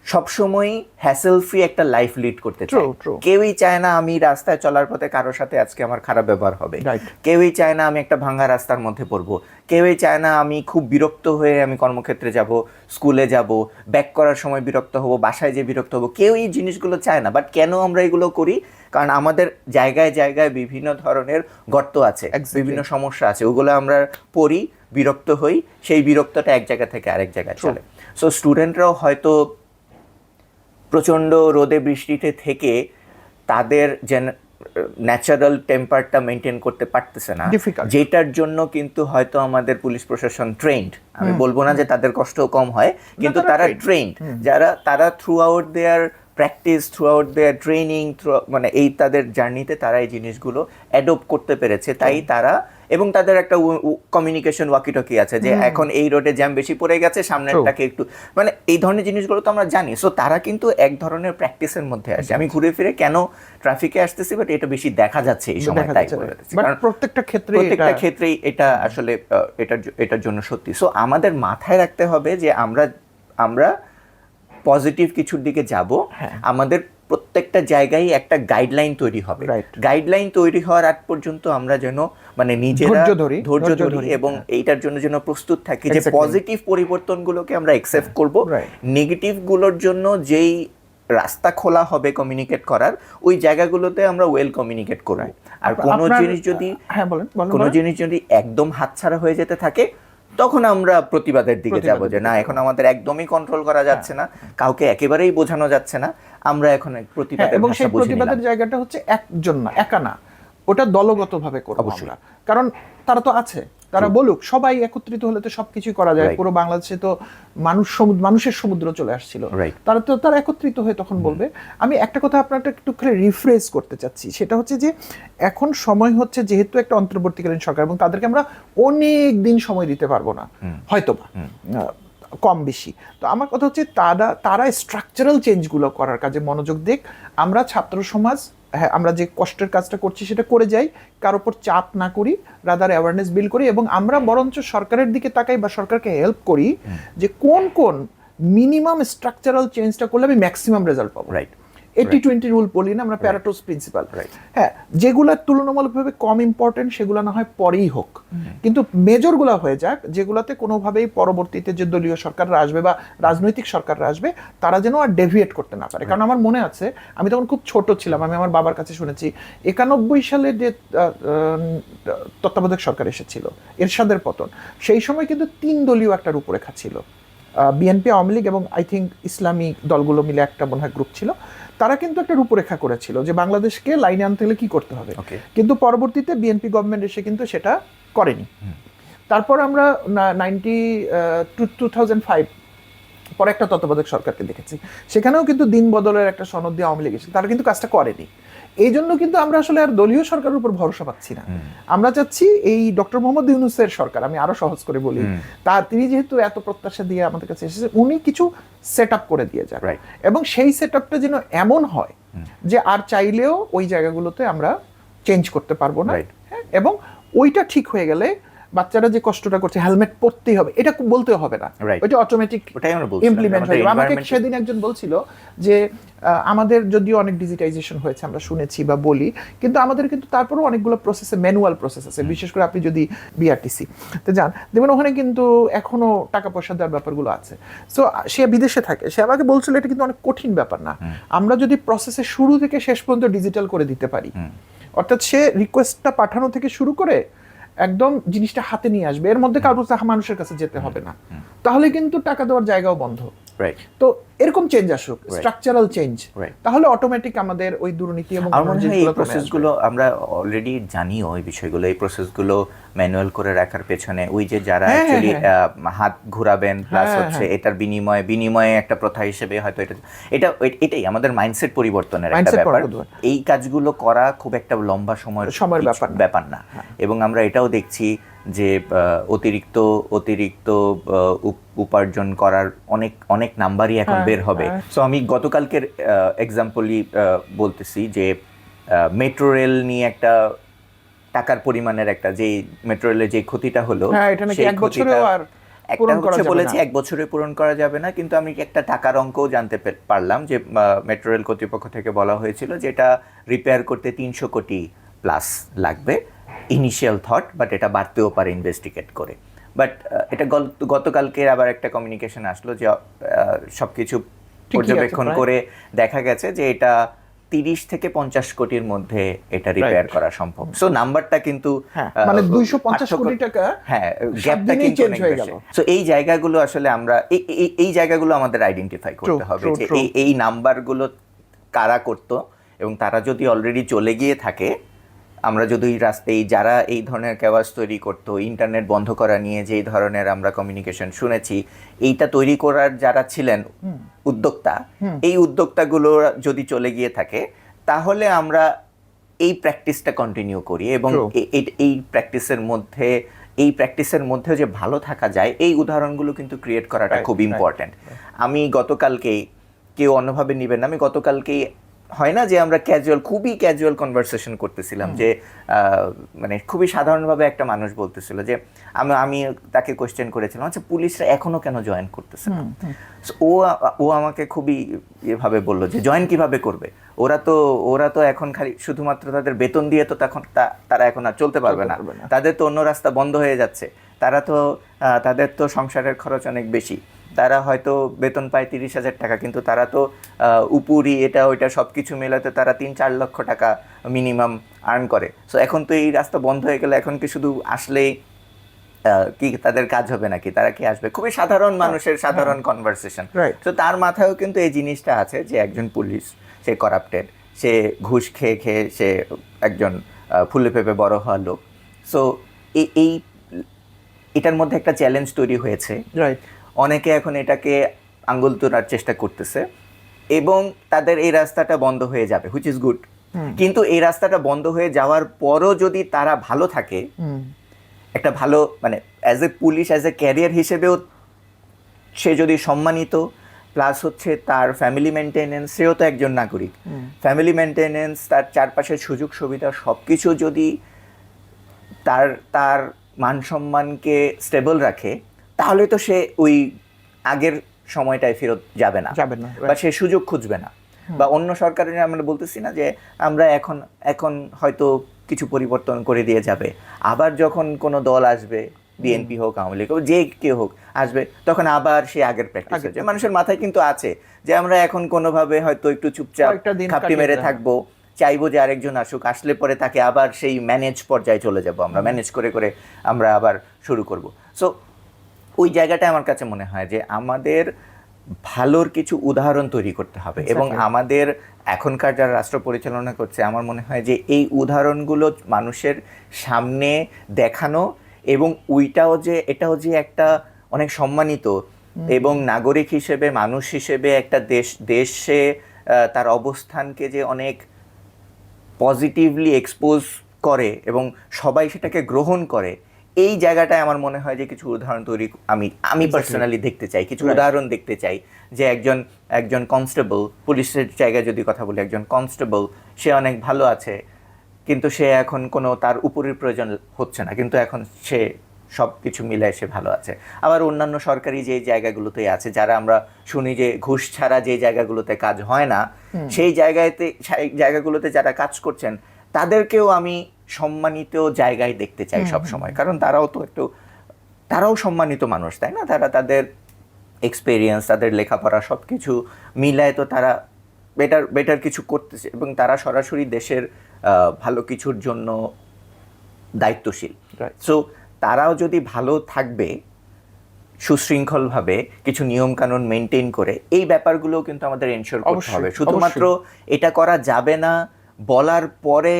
Speaker 2: সবসময় হ্যাসেল ফ্রি একটা লাইফ লিড করতে চায়। কেউই চায় না আমি রাস্তায় চলার পথে কারোর সাথে আজকে আমার খারাপ ব্যবহার হবে, কেউই চায় না আমি একটা ভাঙা রাস্তার মধ্যে পড়বো, কেউই চায় না আমি খুব বিরক্ত হয়ে আমি কর্মক্ষেত্রে যাব, স্কুলে যাব, ব্যাক করার সময় বিরক্ত হব, বাসায় যে বিরক্ত হব, কেউ এই জিনিসগুলো চায় না। বাট কেন আমরা এগুলো করি? কারণ আমাদের জায়গায় জায়গায় বিভিন্ন ধরনের গর্ত আছে, বিভিন্ন সমস্যা আছে, ওগুলো আমরা পড়ি, বিরক্ত হই, সেই বিরক্তটা এক জায়গা থেকে আরেক জায়গায় চলে। সো স্টুডেন্টরাও হয়তো প্রচণ্ড রোদে বৃষ্টিতে থেকে তাদের ন্যাচারাল টেম্পারটা মেনটেন করতে পারতেছে না, যেটার জন্য কিন্তু হয়তো আমাদের পুলিশ প্রশাসন ট্রেন্ড, আমি বলবো না যে তাদের কষ্ট কম হয়, কিন্তু তারা ট্রেন্ড, তারা throughout their practice throughout their training মানে এই তাদের জার্নিতে তারা এই জিনিসগুলো অ্যাডপ্ট করতে পেরেছে, তাই তারা এবং তাদের একটা কমিউনিকেশন ওয়াকিটকি আছে যে এখন এই রোডে জ্যাম বেশি পড়ে গেছে, সামনেরটাকে একটু মানে এই ধরনের জিনিসগুলো তো আমরা জানি। সো তারা কিন্তু এক ধরনের প্র্যাকটিসের মধ্যে আসে। আমি ঘুরে ফিরে কেন ট্রাফিকে আসতেছি, বাট এটা বেশি দেখা যাচ্ছে এই সময়, তাই বলতেছি। কারণ
Speaker 1: প্রত্যেকটা
Speaker 2: ক্ষেত্রেই এটা আসলে এটার জন্য সত্যি। সো আমাদের মাথায় রাখতে হবে যে আমরা পজিটিভ কিছুর দিকে যাব, আমাদের প্রত্যেকটা জায়গায় একটা গাইডলাইন তৈরি হবে। গাইডলাইন তৈরি হওয়ার আগ পর্যন্ত আমরা যেন মানে নিজেরা ধৈর্য ধরি এবং এইটার জন্য যেন প্রস্তুত থাকি যে পজিটিভ পরিবর্তনগুলোকে আমরা অ্যাকসেপ্ট করব, নেগেটিভ গুলোর জন্য যেই রাস্তা খোলা হবে কমিউনিকেট করার, ওই জায়গাগুলোতে আমরা ওয়েল কমিউনিকেট করব। আর কোনো জিনিস যদি একদম হাতছাড়া হয়ে যেতে থাকে, তখন আমরা প্রতিবাদের দিকে যাব যে না, এখন আমাদের একদমই কন্ট্রোল করা যাচ্ছে না, কাউকে একেবারেই বোঝানো যাচ্ছে না, আমরা এখন প্রতিবাদের
Speaker 1: এবং সেই প্রতিবাদের জায়গাটা হচ্ছে একজন না, একা না, ওটা দলগতভাবে করব আমরা। কারণ তারা তো আছে, তারা বলুক, সবাই একত্রিত হলে তো সবকিছুই করা যায়। পুরো বাংলাদেশে তো মানুষের সমুদ্র চলে আসছিল, তারা একত্রিত হয়ে তখন বলবে। আমি একটা কথা আপনাকে একটু রিফ্রেশ করতে চাচ্ছি, সেটা হচ্ছে যে এখন সময় হচ্ছে, যেহেতু একটা অন্তর্বর্তীকালীন সরকার এবং তাদেরকে আমরা অনেক দিন সময় দিতে পারবো না হয়তোবা, কম বেশি। তো আমার কথা হচ্ছে তারা স্ট্রাকচারাল চেঞ্জগুলো করার কাজে মনোযোগ দিক। আমরা ছাত্র সমাজ, হ্যাঁ, আমরা যে কষ্টের কাজটা করছি সেটা করে যাই, কার উপর চাপ না করি, রাদার অ্যাওয়ারনেস বিল্ড করি, এবং আমরা বরঞ্চ সরকারের দিকে তাকাই বা সরকারকে হেল্প করি যে কোন মিনিমাম স্ট্রাকচারাল চেঞ্জটা করলে আমি ম্যাক্সিমাম রেজাল্ট পাবো। 80-20 রুল বলি না আমরা, প্যারাটোস প্রিন্সিপাল। হ্যাঁ, যেগুলো তুলনামূলকভাবে কম ইম্পর্টেন্ট সেগুলো না হয় পরেই হোক, কিন্তু মেজরগুলো হয়ে যাক, যেগুলোতে কোনোভাবেই পরবর্তীতে যে দলীয় সরকাররা আসবে বা রাজনৈতিক সরকাররা আসবে তারা যেন আর ডেভিয়েট করতে না পারে। কারণ আমার মনে আছে, আমি তখন খুব ছোট ছিলাম, আমি আমার বাবার কাছে শুনেছি 91 সালে যে তত্ত্বাবধায়ক সরকার এসেছিল, এরশাদের পতন, সেই সময় কিন্তু 3 দলীয় একটা রূপরেখা ছিল, বিএনপি, আওয়ামী লীগ এবং আই থিঙ্ক ইসলামী দলগুলো মিলে একটা মনে হয় গ্রুপ ছিল। তারা কিন্তু একটা রূপরেখা করেছিল যে বাংলাদেশকে লাইনে আনতে হলে কি করতে হবে, কিন্তু পরবর্তীতে বিএনপি গভর্নমেন্ট এসে কিন্তু সেটা করেনি। তারপর আমরা 2005 পরে একটা তত্ত্বাবধায়ক সরকারকে দেখেছি, সেখানেও কিন্তু দিন বদলের একটা সনদ দিয়ে আওয়ামী লীগ এসেছে, তারা কিন্তু কাজটা করেনি। এই জন্য কিন্তু আমরা আসলে আর দলীয় সরকারের উপর ভরসা পাচ্ছি না। আমরা চাচ্ছি এই ডক্টর মোহাম্মদ ইউনূসের সরকার, আমি আরো সহজ করে বলি, তিনি যেহেতু এত প্রত্যাশা দিয়ে আমাদের কাছে এসেছে, উনি কিছু সেট আপ করে দিয়ে যান, এবং সেই সেট আপটা যেন এমন হয় যে আর চাইলেও ওই জায়গাগুলোতে আমরা চেঞ্জ করতে পারবো না। এবং ওইটা ঠিক হয়ে গেলে বাচ্চারা যে কষ্টটা করছে, হেলমেট পরতেই হবে, এটা বলতে হবে না, ওইটা অটোমেটিক ইমপ্লিমেন্ট হয়ে যাবে। আমাকে সেদিন একজন বলছিল যে আমাদের যদিও অনেক ডিজিটাইজেশন হয়েছে আমরা শুনেছি বা বলি, কিন্তু আমাদের কিন্তু তারপরেও অনেকগুলো প্রসেসে ম্যানুয়াল প্রসেস আছে। বিশেষ করে আপনি যদি বিআরটিসি তে যান, দেখবেন ওখানে কিন্তু এখনো টাকা পয়সা দেওয়ার ব্যাপারগুলো আছে। সো সে বিদেশে থাকে, সে আমাকে বলছিল এটা কিন্তু অনেক কঠিন ব্যাপার না, আমরা যদি প্রসেসের শুরু থেকে শেষ পর্যন্ত ডিজিটাল করে দিতে পারি, অর্থাৎ সে রিকোয়েস্টটা পাঠানো থেকে শুরু করে একদম জিনিসটা হাতে নিয়ে আসবে, এর মধ্যে কারোর মানুষের কাছে যেতে হবে না, তাহলে কিন্তু টাকা দেওয়ার জায়গাও বন্ধ। তো এরকম চেঞ্জ আসুক, স্ট্রাকচারাল চেঞ্জ, তাহলে অটোমেটিক আমাদের ওই দুর্নীতি এবং
Speaker 2: এই প্রসেসগুলো আমরা অলরেডি জানিও, এই বিষয়গুলো, এই প্রসেসগুলো ম্যানুয়াল করে রাখার পেছনে ওই যে যারা অ্যাকচুয়ালি হাত ঘোরাবেন, প্লাস হচ্ছে এটার বিনিময়ে একটা প্রথা হিসেবে হয়তো এটাই আমাদের মাইন্ডসেট পরিবর্তনের একটা ব্যাপার। এই কাজগুলো করা খুব একটা লম্বা সময়ের ব্যাপার না, এবং আমরা এটাও দেখছি যে অতিরিক্ত উপার্জন করার অনেক নাম্বারই এখন বের হবে। সো আমি গতকালকের এক্সাম্পলই বলতেছি যে মেট্রো রেল নিয়ে একটা টাকার পরিমাণের একটা, যে মেট্রো রেলের যে ক্ষতিটা হলো,
Speaker 1: এক
Speaker 2: বছরে পূরণ করা যাবে না, কিন্তু আমি একটা টাকার অঙ্কও জানতে পারলাম যে মেট্রো রেল কর্তৃপক্ষ থেকে বলা হয়েছিল যে এটা রিপেয়ার করতে 300 কোটি প্লাস লাগবে, ইনিশিয়াল থট, বাট এটা বাড়তেও পারে ইনভেস্টিগেট করে। বাট এটা গতকালকে আবার একটা কমিউনিকেশন আসলো যে সবকিছু পর্যবেক্ষণ করে দেখা গেছে যে এটা 30 থেকে 50 কোটির মধ্যে এটা রিপেয়ার করা সম্ভব। সো নাম্বারটা কিন্তু
Speaker 1: মানে 250 কোটি টাকা,
Speaker 2: হ্যাঁ, গ্যাপটা কিন্তু অনেক বেশি। সো এই জায়গাগুলো আসলে আমরা এই জায়গাগুলো আমাদের আইডেন্টিফাই করতে হবে যে এই নাম্বারগুলো কারা করতো, এবং তারা যদি অলরেডি চলে গিয়ে থাকে আমরা যদি রাস্তায় যারা এই ধরনের ক্যাওয়াস তৈরি করতো, ইন্টারনেট বন্ধ করা নিয়ে যেই ধরনের আমরা কমিউনিকেশন শুনেছি, এইটা তৈরি করার যারা ছিলেন উদ্যোক্তা, এই উদ্যোক্তাগুলো যদি চলে গিয়ে থাকে, তাহলে আমরা এই প্র্যাকটিসটা কন্টিনিউ করি এবং এই প্র্যাকটিসের মধ্যে যে ভালো থাকা যায়, এই উদাহরণগুলো কিন্তু ক্রিয়েট করাটা খুব ইম্পর্ট্যান্ট। আমি গতকালকেই, কেউ অন্যভাবে নেবেন না, আমি গতকালকেই হয় না যে আমরা খুবই ক্যাজুয়াল কনভারসেশন করতেছিলাম, যে মানে খুবই সাধারণভাবে একটা মানুষ বলতেছিল যে আমি তাকে কোয়েশ্চেন করেছিলাম, আচ্ছা পুলিশরা এখনো কেন জয়েন করতেছে না? ও আমাকে খুবই এভাবে বললো যে জয়েন কিভাবে করবে, ওরা তো এখন খালি শুধুমাত্র তাদের বেতন দিয়ে তো তখন তারা এখন আর চলতে পারবে না, তাদের তো অন্য রাস্তা বন্ধ হয়ে যাচ্ছে, তাদের তো সংসারের খরচ অনেক বেশি, তারা হয়তো বেতন পায় 30,000 টাকা, কিন্তু তারা তো উপরি এটা ওইটা সব কিছু মেলাতে তারা 3-4 লক্ষ টাকা মিনিমাম আর্ন করে। সো এখন তো এই রাস্তা বন্ধ হয়ে গেলে এখন কি শুধু আসলেই কি তাদের কাজ হবে নাকি? তারা কি আসবে? খুবই সাধারণ মানুষের সাধারণ কনভারসেশন। তো তার মাথায়ও কিন্তু এই জিনিসটা আছে যে একজন পুলিশ, সে করাপ্টেড, সে ঘুষ খেয়ে খেয়ে সে একজন ফুলে ফেপে বড় হওয়ার লোক। সো এটার মধ্যে একটা চ্যালেঞ্জ তৈরি হয়েছে। অনেকে এখন এটাকে আঙ্গুল তোলার চেষ্টা করতেছে এবং তাদের এই রাস্তাটা বন্ধ হয়ে যাবে, হুইচ ইজ গুড। কিন্তু এই রাস্তাটা বন্ধ হয়ে যাওয়ার পরও যদি তারা ভালো থাকে, একটা ভালো মানে as a police, as a career হিসেবেও সে যদি সম্মানিত, প্লাস হচ্ছে তার ফ্যামিলি মেনটেনেন্স, সেও তো একজন নাগরিক, ফ্যামিলি মেনটেনেন্স, তার চারপাশের সুযোগ সুবিধা সব কিছু যদি তার মান সম্মানকে স্টেবল রাখে, তাহলে তো সে ওই আগের সময়টায় ফেরত যাবে না বা সে সুযোগ খুঁজবে না। বা অন্য সরকারের আমরা বলতেছি না যে আমরা এখন হয়তো কিছু পরিবর্তন করে দিয়ে যাবে, আবার যখন কোনো দল আসবে, বিএনপি হোক, আওয়ামী লীগ হোক, যে কেউ হোক আসবে, তখন আবার সে আগের প্র্যাকটিস হচ্ছে। মানুষের মাথায় কিন্তু আছে যে আমরা এখন কোনোভাবে হয়তো একটু চুপচাপ খাপটি মেরে থাকবো, চাইবো যে আরেকজন আসুক, আসলে পরে তাকে আবার সেই ম্যানেজ পর্যায়ে চলে যাব, আমরা ম্যানেজ করে করে আমরা আবার শুরু করব। সো ওই জায়গাটা আমার কাছে মনে হয় যে আমাদের ভালোর কিছু উদাহরণ তৈরি করতে হবে এবং আমাদের এখনকার যারা রাষ্ট্র পরিচালনা করছে, আমার মনে হয় যে এই উদাহরণগুলো মানুষের সামনে দেখানো এবং এটাও যে একটা অনেক সম্মানিত এবং নাগরিক হিসেবে, মানুষ হিসেবে একটা দেশে তার অবস্থানকে যে অনেক পজিটিভলি এক্সপোজ করে এবং সবাই সেটাকে গ্রহণ করে, এই জায়গাটায় আমার মনে হয় যে কিছু উদাহরণ তৈরি আমি পার্সোনালি দেখতে চাই, কিছু উদাহরণ দেখতে চাই যে একজন কনস্টেবল, পুলিশের জায়গায় যদি কথা বলি, একজন কনস্টেবল সে অনেক ভালো আছে, কিন্তু সে এখন কোনো তার উপরের প্রয়োজন হচ্ছে না, কিন্তু এখন সে সব কিছু মিলে সে ভালো আছে। আবার অন্যান্য সরকারি যে জায়গাগুলোতে আছে, যারা আমরা শুনি যে ঘুষ ছাড়া যে জায়গাগুলোতে কাজ হয় না, সেই জায়গাগুলোতে যারা কাজ করছেন, তাদেরকেও আমি সম্মানিত জায়গায় দেখতে চাই সব সময়, কারণ তারাও সম্মানিত মানুষ, তাই না? তাদের এক্সপেরিয়েন্স, তাদের লেখাপড়া সব কিছু মিলায় তো তারা বেটার কিছু করতেছে এবং তারা সরাসরি দেশের ভালো কিছুর জন্য দায়িত্বশীল। সো তারাও যদি ভালো থাকবে সুশৃঙ্খলভাবে, কিছু নিয়মকানুন মেনটেন করে, এই ব্যাপারগুলোও কিন্তু আমাদের এনশিওর করতে হবে। শুধুমাত্র এটা করা যাবে না বলার পরে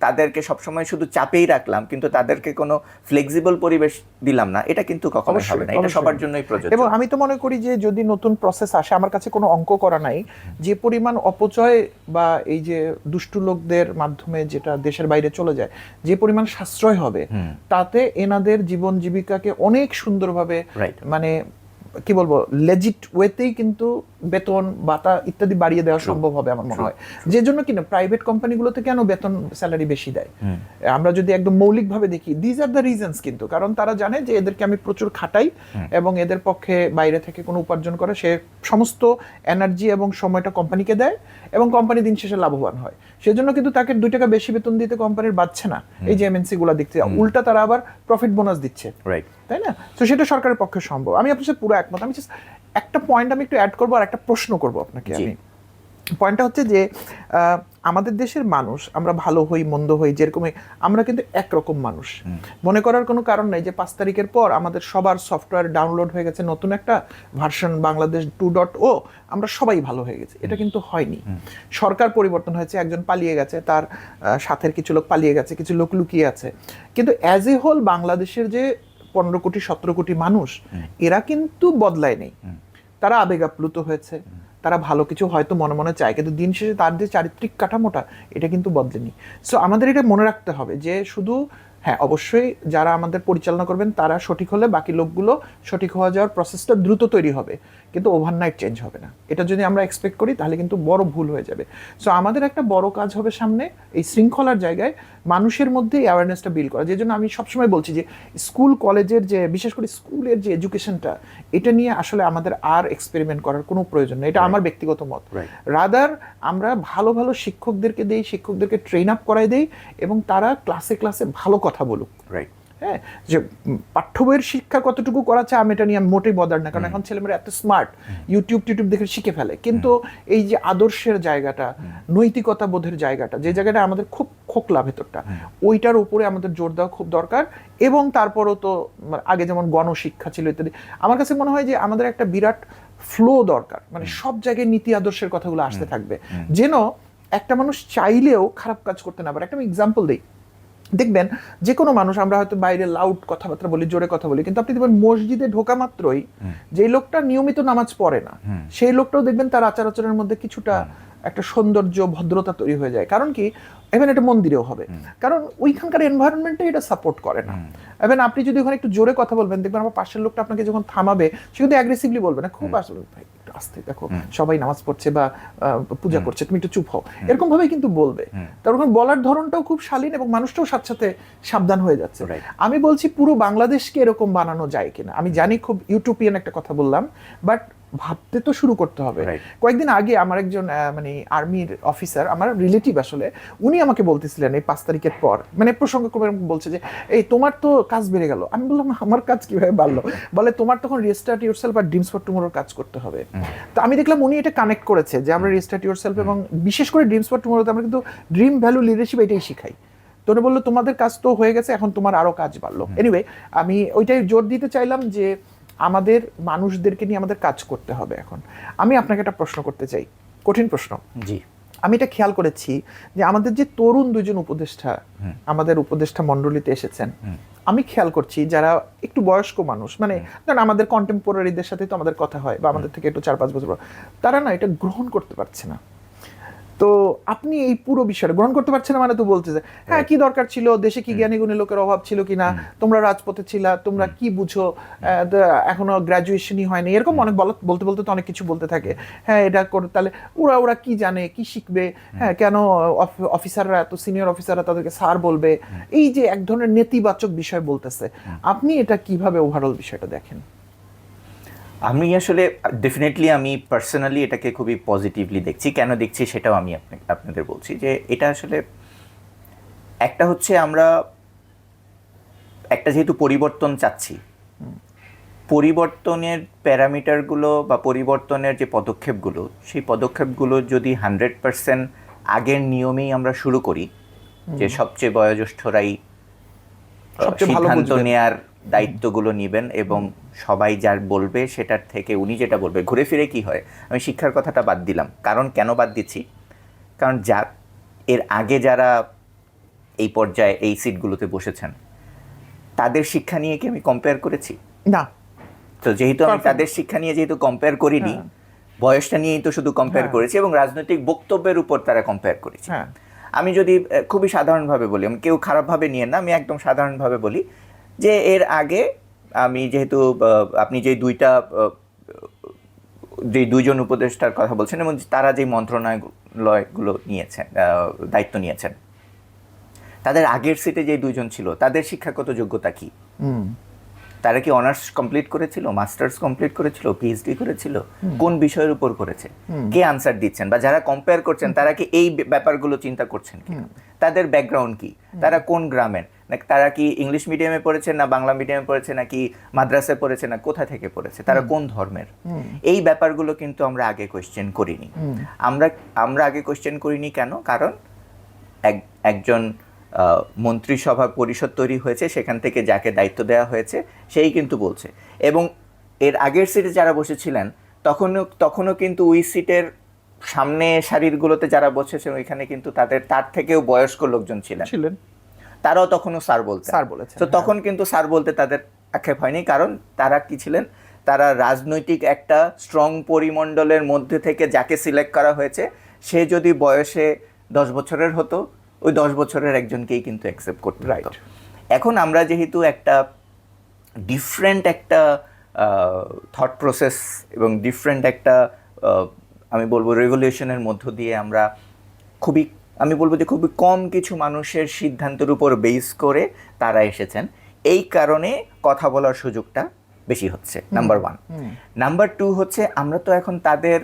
Speaker 2: তাদেরকে সবসময় শুধু চাপেই রাখলাম, কিন্তু তাদেরকে কোনো ফ্লেক্সিবল পরিবেশ দিলাম না, এটা কিন্তু কখনোই হবে না। এটা সবার জন্যই প্রযোজ্য।
Speaker 1: এবং আমি তো মনে করি যে যদি নতুন প্রসেস আসে, আমার কাছে কোনো অঙ্ক করা নাই, যে পরিমাণ অপচয় বা এই যে দুষ্টু লোকদের মাধ্যমে যেটা দেশের বাইরে চলে যায়, যে পরিমাণ সাশ্রয় হবে, তাতে এনাদের জীবন জীবিকাকে অনেক সুন্দরভাবে মানে কি বলবো, লেজিট ওয়েতেই কিন্তু বেতন ভাতা ইত্যাদি বাড়িয়ে দেওয়া সম্ভব হবে আমার মনে হয়। যে জন্য কিনা প্রাইভেট কোম্পানিগুলোতে কেন বেতন স্যালারি বেশি দেয়, আমরা যদি একদম মৌলিকভাবে দেখি, দিজ আর দ্য রিজনস। কিন্তু কারণ তারা জানে যে এদেরকে আমি প্রচুর খাটাই এবং এদের পক্ষে বাইরে থেকে কোনো উপার্জন করে, সে সমস্ত এনার্জি এবং সময়টা কোম্পানিকে দেয় এবং কোম্পানি দিন শেষে লাভবান হয়। সেজন্য কিন্তু তাকে 2 টাকা বেশি বেতন দিতে কোম্পানির বাড়ছে না, এই যে এমএনসি গুলা দেখতে, উল্টা তারা আবার প্রফিট বোনাস দিচ্ছে, তাই না? তো সেটা সরকারের পক্ষে সম্ভব। আমি আপনার সাথে পুরো একমত। আমি একটা পয়েন্ট আমি একটু অ্যাড করবো আর একটা প্রশ্ন করবো আপনাকে। আমি পয়েন্টটা হচ্ছে যে আমাদের দেশের মানুষ, আমরা ভালো হই মন্দ হই যেরকমই, আমরা কিন্তু একরকম মানুষ। মনে করার কোনো কারণ নেই যে 5 তারিখের পর আমাদের সবার সফটওয়্যার ডাউনলোড হয়ে গেছে নতুন একটা ভার্সন বাংলাদেশ 2.0, আমরা সবাই ভালো হয়ে গেছে, এটা কিন্তু হয়নি। সরকার পরিবর্তন হয়েছে, একজন পালিয়ে গেছে, তার সাথের কিছু লোক পালিয়ে গেছে, কিছু লোক লুকিয়ে আছে, কিন্তু অ্যাজ এ হোল বাংলাদেশের যে 15 কোটি 17 কোটি মানুষ, এরা কিন্তু বদলায় নেই। তারা আবেগ আপ্লুত হয়েছে, তারা ভালো কিছু হয়তো মনে মনে চায়, কিন্তু দিন শেষে তার যে চারিত্রিক কাঠামোটা এটা কিন্তু বদলেনি। সো আমাদের এটা মনে রাখতে হবে যে শুধু, হ্যাঁ অবশ্যই যারা আমাদের পরিচালনা করবেন তারা সঠিক হলে বাকি লোকগুলো সঠিক হওয়া যাওয়ার প্রসেসটা দ্রুত তৈরি হবে, কিন্তু ওভারনাইট চেঞ্জ হবে না। এটা যদি আমরা এক্সপেক্ট করি তাহলে কিন্তু বড় ভুল হয়ে যাবে। সো আমাদের একটা বড় কাজ হবে সামনে, এই শৃঙ্খলার জায়গায় মানুষের মধ্যে অ্যাওয়ারনেসটা বিল্ড করা। যে জন্য আমি সবসময় বলছি যে স্কুল কলেজের যে, বিশেষ করে স্কুলের যে এডুকেশনটা, এটা নিয়ে আসলে আমাদের আর এক্সপেরিমেন্ট করার কোনো প্রয়োজন নেই। এটা আমার ব্যক্তিগত মত। রাদার আমরা ভালো ভালো শিক্ষকদেরকে দেই, শিক্ষকদেরকে ট্রেন আপ করাই দেই, এবং তারা ক্লাসে ক্লাসে ভালো কথা বলুক। হ্যাঁ, যে পাঠ্য বইয়ের শিক্ষা কতটুকু করাচ্ছে আমি এটা নিয়ে মোটেই বদার না, কারণ এখন ছেলেমেয়েরা এত স্মার্ট, ইউটিউব দেখে শিখে ফেলে। কিন্তু এই যে আদর্শের জায়গাটা, নৈতিকতা বোধের জায়গাটা, যে জায়গাটা আমাদের খুব খোকলা ভেতরটা, ওইটার উপরে আমাদের জোর দেওয়া খুব দরকার। এবং তারপরও তো আগে যেমন গণশিক্ষা ছিল ইত্যাদি, আমার কাছে মনে হয় যে আমাদের একটা বিরাট ফ্লো দরকার, মানে সব জায়গায় নীতি আদর্শের কথাগুলো আসতে থাকবে, যেন একটা মানুষ চাইলেও খারাপ কাজ করতে না পারে। একটা আমি এক্সাম্পল দিই, দেখবেন যে কোনো মানুষ, আমরা হয়তো বাইরে লাউড কথাবার্তা বলি, জোরে কথা বলি, কিন্তু আপনি দেখবেন মসজিদে ঢোকা মাত্রই যে লোকটা নিয়মিত নামাজ পড়ে না, সেই লোকটাও দেখবেন তার আচার আচরণের মধ্যে কিছুটা একটা সৌন্দর্য, ভদ্রতা তৈরি হয়ে যায়। কারণ কি, এভেন এটা মন্দিরেও হবে, কারণ ওইখানকার এনভায়রনমেন্টে এটা সাপোর্ট করে না। এভেন আপনি যদি ওখানে একটু জোরে কথা বলবেন, দেখবেন আমার পাশের লোকটা আপনাকে যখন থামাবে, সে কিন্তু অ্যাগ্রেসিভলি বলবে না, খুব আসলে ভাই একটু আস্তে, দেখো সবাই নামাজ পড়ছে বা পূজা করছে, তুমি একটু চুপ হও, এরকম ভাবে কিন্তু বলবে। তার ওখানে বলার ধরনটাও খুব শালীন, এবং মানুষটাও সাথে সাথে সাবধান হয়ে যাচ্ছে। আমি বলছি পুরো বাংলাদেশকে এরকম বানানো যায় কিনা। আমি জানি খুব ইউটোপিয়ান একটা কথা বললাম, বাট ভাবতে তো শুরু করতে হবে। কয়েকদিন আগে আমার একজন মানে আর্মির অফিসার, আমার রিলেটিভ আসলে, উনি আমাকে বলতেছিলেন এই 5 তারিখের পর, মানে প্রসঙ্গ করে বলছে যে এই তোমার তো কাজ বেড়ে গেল। আমি বললাম আমার কাজ কিভাবে বাড়লো? বলে তোমার তখন রিস্টার্ট ইউরসেলফ আর ড্রিমস ফর টুমরোর কাজ করতে হবে। তো আমি দেখলাম উনি এটা কানেক্ট করেছে যে আমরা রিস্টার্ট ইউরসেলফ এবং বিশেষ করে ড্রিমস ফর টুমরোতে আমরা কিন্তু ড্রিম ভ্যালু লিডারশিপ এটাই শিখাই। তো উনি বললো তোমাদের কাজ তো হয়ে গেছে, এখন তোমার আরো কাজ বাড়লো। এনিওয়ে, আমি ওইটাই জোর দিতে চাইলাম যে আমাদের মানুষদেরকে নিয়ে আমাদের কাজ করতে হবে। এখন আমি আপনাকে একটা প্রশ্ন করতে চাই, কঠিন প্রশ্ন।
Speaker 2: জি,
Speaker 1: আমি এটা খেয়াল করেছি যে আমাদের যে তরুণ দুজন উপদেষ্টা আমাদের উপদেষ্টা মণ্ডলীতে এসেছেন, আমি খেয়াল করছি যারা একটু বয়স্ক মানুষ, মানে ধরেন আমাদের কন্টেম্পোরারিদের সাথে তো আমাদের কথা হয়, বা আমাদের থেকে একটু 4-5 বছর, তারা না এটা গ্রহণ করতে পারছে না। তো আপনি এই পুরো বিষয়টা গ্রহণ করতে পারছেন না, মানে তো বলতে যে হ্যাঁ কি দরকার ছিল, দেশে কি জ্ঞানী গুণী লোকের অভাব ছিল কিনা, তোমরা রাজপথে ছিলা, তোমরা কি বুঝো, এখনো গ্রাজুয়েশনই হয়নি, এরকম অনেক বলতে বলতে তো অনেক কিছু বলতে থাকে। হ্যাঁ এটা করে, তাহলে ওরা কি জানে, কি শিখবে, হ্যাঁ কেন অফিসাররা, এত সিনিয়র অফিসাররা তাদেরকে স্যার বলবে, এই যে এক ধরনের নেতিবাচক বিষয় বলতেছে, আপনি এটা কিভাবে ওভারঅল বিষয়টা দেখেন?
Speaker 2: আমি আসলে ডেফিনেটলি আমি পার্সোনালি এটাকে খুবই পজিটিভলি দেখছি। কেন দেখছি সেটাও আমি আপনাদের বলছি। যে এটা আসলে একটা হচ্ছে, আমরা একটা যেহেতু পরিবর্তন চাচ্ছি, পরিবর্তনের প্যারামিটারগুলো বা পরিবর্তনের যে পদক্ষেপগুলো, সেই পদক্ষেপগুলো যদি 100% আগের নিয়মেই আমরা শুরু করি, যে সবচেয়ে বয়োজ্যেষ্ঠরাই সিদ্ধান্ত নেয়ার দায়িত্বগুলো নেবেন এবং সবাই যার বলবে সেটার থেকে উনি যেটা বলবে, ঘুরে ফিরে কি হয়, আমি শিক্ষার কথাটা বাদ দিলাম। কারণ কেন বাদ দিচ্ছি, কারণ এর আগে যারা এই পর্যায়ে এই সিটগুলোতে বসেছেন, তাদের শিক্ষা নিয়ে কি আমি কম্পেয়ার করেছি?
Speaker 1: না।
Speaker 2: তো যেহেতু আমি তাদের শিক্ষা নিয়ে যেহেতু কম্পেয়ার করিনি, বয়সটা নিয়েই তো শুধু কম্পেয়ার করেছি, এবং রাজনৈতিক বক্তব্যের উপর তারা কম্পেয়ার করেছে। আমি যদি খুবই সাধারণভাবে বলি, আমি কেউ খারাপভাবে নিয়ে না, আমি একদম সাধারণভাবে বলি যে এর আগে আমি যেহেতু আপনি যে দুইজন উপদেষ্টার কথা বলছেন এবং তারা যে মন্ত্রণালয়গুলো নিয়েছেন, দায়িত্ব নিয়েছেন, তাদের আগের সিটে যে দুইজন ছিল তাদের শিক্ষাগত যোগ্যতা কি? তারা কি অনার্স কমপ্লিট করেছিল, মাস্টার্স কমপ্লিট করেছিল, পিএইচডি করেছিল, কোন বিষয়ের উপর করেছে, কে আনসার দিচ্ছেন, বা যারা কম্পেয়ার করছেন তারা কি এই ব্যাপারগুলো চিন্তা করছেন কি, তাদের ব্যাকগ্রাউন্ড কি, তারা কোন গ্রামের, নাকি তারা কি ইংলিশ মিডিয়ামে পড়েছে না বাংলা মিডিয়ামে পড়েছে নাকি মাদ্রাসায় পড়েছে না কোথা থেকে পড়েছে, তারা কোন ধর্মের, এই ব্যাপারগুলো কিন্তু আমরা আগে কোয়েশ্চেন করিনি। আমরা আগে কোয়েশ্চেন করিনি কেন? কারণ একজন মন্ত্রিসভা পরিষদ তৈরি হয়েছে, সেখান থেকে যাকে দায়িত্ব দেওয়া হয়েছে সেই কিন্তু বলছে। এবং এর আগের সিটে যারা বসেছিলেন তখনও কিন্তু ওই সিটের সামনে সারিগুলোতে যারা বসেছেন ওইখানে কিন্তু তার থেকেও বয়স্ক লোকজন ছিলেন, তারাও তখনও স্যার বলেছে। তো তখন কিন্তু স্যার বলতে তাদের আক্ষেপ হয়নি, কারণ তারা কি ছিলেন, তারা রাজনৈতিক একটা স্ট্রং পরিমণ্ডলের মধ্যে থেকে যাকে সিলেক্ট করা হয়েছে সে যদি বয়সে 10 বছরের হতো, ওই 10 বছরের একজনকেই কিন্তু অ্যাকসেপ্ট করতে হতো। এখন আমরা যেহেতু একটা ডিফারেন্ট একটা থট প্রসেস এবং ডিফারেন্ট একটা আমি বলবো রেগুলেশনের মধ্য দিয়ে আমরা আমি বলবো যে খুবই কম কিছু মানুষের সিদ্ধান্তের উপর বেস করে তারা এসেছেন, এই কারণে কথা বলার সুযোগটা বেশি হচ্ছে, নাম্বার 1। নাম্বার 2 হচ্ছে আমরা তো এখন তাদের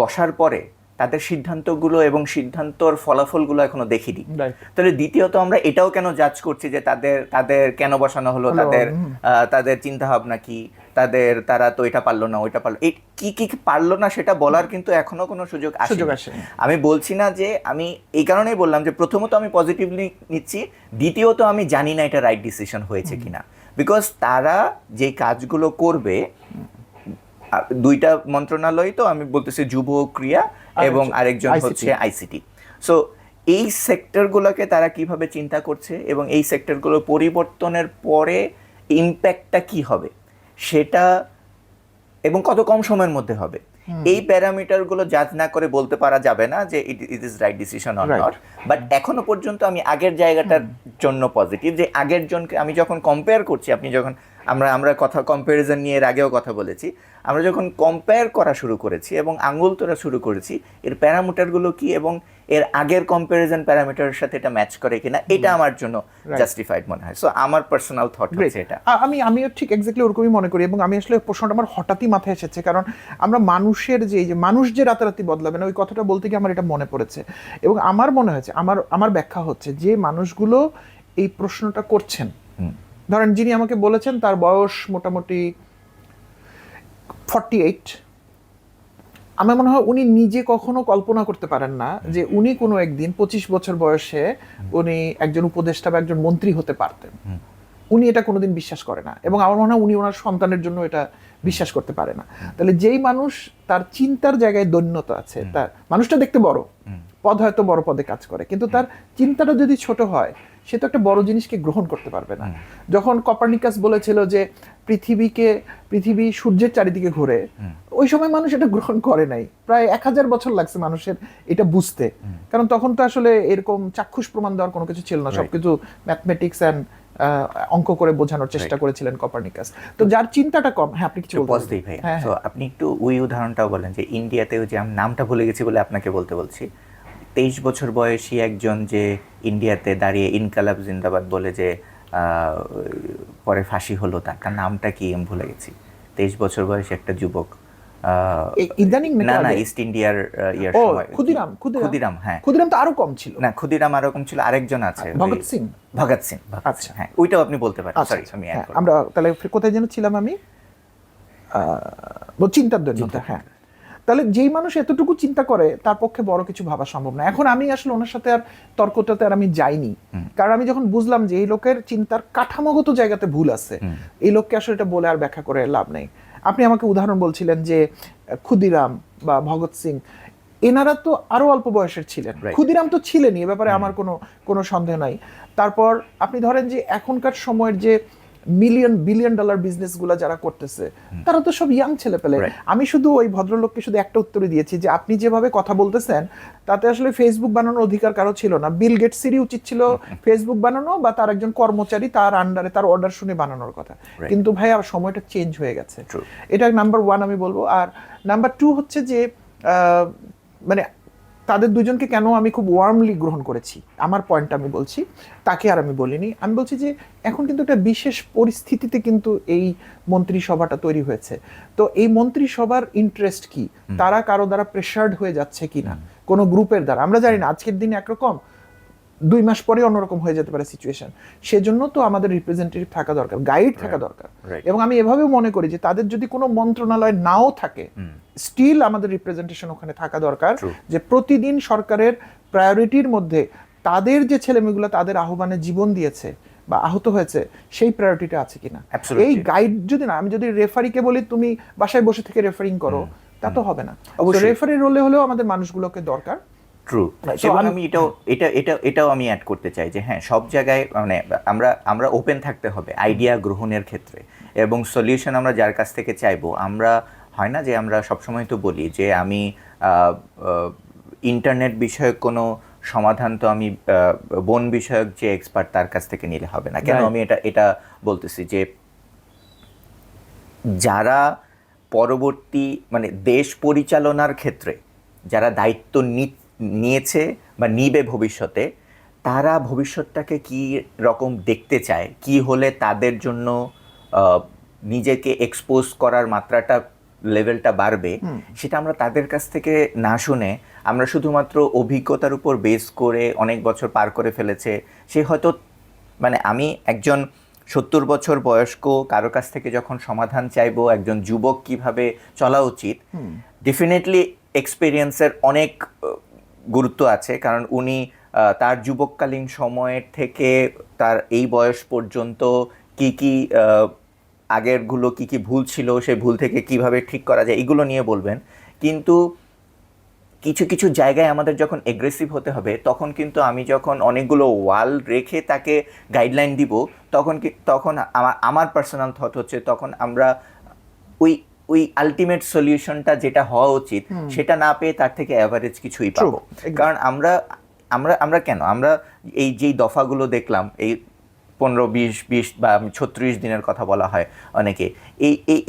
Speaker 2: বসার পরে তাদের সিদ্ধান্তগুলো এবং সিদ্ধান্তর ফলাফলগুলো এখনো দেখিনি। তাহলে দ্বিতীয়ত আমরা এটাও কেন জাজ করছি যে তাদের কেন বসানো হলো, তাদের চিন্তা ভাবনা কি, তারা তো এটা পারলো না ওইটা পারলো, কি পারলো না সেটা বলার কিন্তু এখনো কোনো সুযোগ আসে। আমি বলছি না যে, আমি এই কারণেই বললাম যে প্রথমত আমি পজিটিভলি নিচ্ছি, দ্বিতীয়ত আমি জানি না এটা রাইট ডিসিশন হয়েছে কিনা, বিকজ তারা যে কাজগুলো করবে, 2টা মন্ত্রণালয়, তো আমি বলতেছি যুব ক্রিয়া এবং আরেকজন হচ্ছে আইসিটি। সো এই সেক্টরগুলোকে তারা কিভাবে চিন্তা করছে এবং এই সেক্টরগুলো পরিবর্তনের পরে ইম্প্যাক্টটা কি হবে সেটা, এবং কত কম সময়ের মধ্যে হবে, এই প্যারামিটারগুলো জাজ না করে বলতে পারা যাবে না যে it is right decision or not. But এখনো পর্যন্ত আমি আগের জায়গাটার জন্য পজিটিভ, যে আগের জনকে আমি যখন কম্পেয়ার করছি, আপনি যখন আমরা কথা কম্প্যারিজন নিয়ে এর আগেও কথা বলেছি, আমরা যখন কম্পেয়ার করা শুরু করেছি এবং আঙুল তোলা শুরু করেছি এর প্যারামিটারগুলো কি এবং এর আগের কম্প্যারিজন প্যারামিটারের সাথে এটা ম্যাচ করে কিনা, এটা আমার জন্য জাস্টিফাইড মনে হয়। সো আমার পার্সোনাল থট হচ্ছে এটা।
Speaker 1: আমিও ঠিক এক্স্যাক্টলি ওরকমই মনে করি, এবং আমি আসলে প্রশ্নটা আমার হঠাৎই মাথায় এসেছে, কারণ আমরা মানুষের যে মানুষ যে রাতারাতি বদলাবে না, ওই কথাটা বলতে গিয়ে আমার এটা মনে পড়েছে। এবং আমার মনে হয়েছে, আমার ব্যাখ্যা হচ্ছে যে মানুষগুলো এই প্রশ্নটা করছেন, ধরেন যিনি আমাকে বলেছেন তার বয়স মোটামুটি 48, আমার মনে হয় উনি নিজে কখনো কল্পনা করতে পারেন না যে উনি কোনো একদিন 25 বছর বয়সে উনি একজন উপদেষ্টা বা একজন মন্ত্রী হতে পারতেন। উনি এটা কোনোদিন বিশ্বাস করে না, এবং আমার মনে হয় উনি ওনার সন্তানের জন্য এটা বিশ্বাস করতে পারে না। তাহলে যেই মানুষ তার চিন্তার জায়গায় দৈন্যতা আছে, তার মানুষটা দেখতে বড়, পদ হয়তো বড় পদে কাজ করে, কিন্তু তার চিন্তাটা যদি ছোট হয় সে তো একটা বড় জিনিসকে গ্রহণ করতে পারবে না। যখন কপারনিকাস বলেছিল যে পৃথিবী সূর্যের চারিদিকে ঘুরে, ওই সময় মানুষ এটা গ্রহণ করে নাই, প্রায় 1000 বছর লাগছে মানুষের এটা বুঝতে, কারণ তখন তো আসলে এরকম চাক্ষুষ প্রমাণ দেওয়ার কোনো কিছু ছিল না, সবকিছু ম্যাথমেটিক্স অ্যান্ড অঙ্ক করে বোঝানোর চেষ্টা করেছিলেন কপারনিকাস। তো যার চিন্তাটা কম। হ্যাঁ, আপনি কিছু
Speaker 2: বলতেই ভাই। তো আপনি একটু ওই উদাহরণটাও বলেন যে ইন্ডিয়াতেও যে আমি নামটা ভুলে গেছি বলে আপনাকে বলছি, 23 বছর বয়সী একজন যে ইন্ডিয়াতে দাঁড়িয়ে ইনকালাব জিন্দাবাদ বলে যে পরে ফাঁসি হলো, তার নামটা কি আমি ভুলে গেছি। 23 বছর বয়সী একটা যুবক,
Speaker 1: ইদানিং
Speaker 2: না ইস্ট ইন্ডিয়ার ইয়ার সময় ক্ষুদিরাম। হ্যাঁ,
Speaker 1: ক্ষুদিরাম তো আরো কম ছিল
Speaker 2: না, ক্ষুদিরাম আরো কম ছিল, আরেকজন আছে ভগৎ সিং। আচ্ছা, হ্যাঁ, ওইটাও আপনি বলতে পারেন। সরি, আমি
Speaker 1: আমরা তাহলে কোথায় যেন ছিলাম আমি, চিন্তার দৈন্যতা। হ্যাঁ, তাহলে যেই মানুষ এতটুকু চিন্তা করে তার পক্ষে বড় কিছু ভাবা সম্ভব না। এখন আমি আসলে ওনার সাথে আর তর্কটাতে আর আমি যাইনি, কারণ আমি যখন বুঝলাম যে এই লোকের চিন্তার কাঠামোগত জায়গাতে ভুল আছে, এই লোককে আসলে এটা বলে আর ব্যাখ্যা করে লাভ নেই। আপনি আমাকে উদাহরণ বলছিলেন যে ক্ষুদিরাম বা ভগৎ সিং, এনারা তো আরো অল্প বয়সের ছিলেন, ক্ষুদিরাম তো ছিলেনই, এ ব্যাপারে আমার কোনো সন্দেহ নাই। তারপর আপনি ধরেন যে এখনকার সময়ের যে বিলিয়ন ডলার বিজনেসগুলো যারা করতেছে তারা তো সব ইয়াং ছেলে পেলে। আমি শুধু ওই ভদ্রলোককে শুধু একটা উত্তরে দিয়েছি যে আপনি যেভাবে কথা বলতেছেন তাতে আসলে ফেসবুক বানানোর অধিকার কারো ছিল না। বিল গেটসেরই উচিত ছিল ফেসবুক বানানো, বা তার একজন কর্মচারী তার আন্ডারে তার অর্ডার শুনে বানানোর কথা। কিন্তু ভাই আর সময়টা চেঞ্জ হয়ে গেছে, এটা নাম্বার 1 আমি বলবো। আর নাম্বার 2 হচ্ছে যে মানে তাদের দুজনকে কেন আমি খুব ওয়ার্মলি গ্রহণ করেছি, আমার পয়েন্ট আমি বলছি, তাকে আর আমি বলিনি। আমি বলছি যে এখন কিন্তু একটা বিশেষ পরিস্থিতিতে কিন্তু এই মন্ত্রিসভাটা তৈরি হয়েছে। তো এই মন্ত্রিসভার ইন্টারেস্ট কি, তারা কারো দ্বারা প্রেশার্ড হয়ে যাচ্ছে কিনা, কোনো গ্রুপের দ্বারা, আমরা জানি না। আজকের দিনে একরকম, 2 মাস পরে অন্যরকম হয়ে যেতে পারে সিচুয়েশন। সেজন্য তো আমাদের রিপ্রেজেন্টেটিভ থাকা দরকার, গাইড থাকা দরকার। এবং আমি এভাবেও মনে করি যে তাদের যদি কোনো মন্ত্রণালয় নাও থাকে, স্টিল আমাদের রিপ্রেজেন্টেশন ওখানে থাকা দরকার, যে প্রতিদিন সরকারের প্রায়োরিটির মধ্যে তাদের যে ছেলেমেয়েগুলো তাদের আহ্বানে জীবন দিয়েছে বা আহত হয়েছে সেই প্রায়োরিটিটা আছে কিনা। এই গাইড যদি না, আমি যদি রেফারিকে বলি তুমি বাসায় বসে থেকে রেফারিং করো, তা তো হবে না। রেফারির রোলে হলেও আমাদের মানুষগুলোকে দরকার।
Speaker 2: ট্রু। এবং আমি এটাও আমি অ্যাড করতে চাই যে হ্যাঁ, সব জায়গায় মানে আমরা ওপেন থাকতে হবে আইডিয়া গ্রহণের ক্ষেত্রে, এবং সলিউশন আমরা যার কাছ থেকে চাইবো। আমরা হয় না যে আমরা সবসময় তো বলি যে আমি ইন্টারনেট বিষয়ক কোনো সমাধান তো আমি বন বিষয়ক যে এক্সপার্ট তার কাছ থেকে নিলে হবে না। কেন আমি এটা বলতেছি যে যারা পরবর্তী মানে দেশ পরিচালনার ক্ষেত্রে যারা দায়িত্ব নিয়েছে বা নিবে ভবিষ্যতে, তারা ভবিষ্যৎটাকে কি রকম দেখতে চায়, কি হলে তাদের জন্য নিজেকে এক্সপোজ করার মাত্রাটা লেভেলটা বাড়বে, সেটা আমরা তাদের কাছ থেকে না শুনে আমরা শুধুমাত্র অভিজ্ঞতার উপর বেস করে অনেক বছর পার করে ফেলেছে সে হয়তো মানে আমি একজন 70 বছর বয়স্ক কারো কাছ থেকে যখন সমাধান চাইবো একজন যুবক কিভাবে চলা উচিত, ডেফিনেটলি এক্সপিরিয়েন্সের অনেক গুরুত্ব আছে। কারণ উনি তার যুবককালীন সময়ের থেকে তার এই বয়স পর্যন্ত কি কি আগেরগুলো কি কি ভুল ছিল, সেই ভুল থেকে কিভাবে ঠিক করা যায় এগুলো নিয়ে বলবেন। কিন্তু কিছু কিছু জায়গায় আমাদের যখন এগ্রেসিভ হতে হবে, তখন কিন্তু আমি যখন অনেকগুলো ওয়াল রেখে তাকে গাইডলাইন দিব, তখন আমার পার্সোনাল থট হচ্ছে তখন আমরা ওই আলটিমেট সলিউশনটা যেটা হওয়া উচিত সেটা না পেয়ে তার থেকে অ্যাভারেজ কিছুই পাবো। কারণ আমরা এই যেই দফাগুলো দেখলাম, এই 15-20 বা 36 দিনের কথা বলা হয় অনেকে,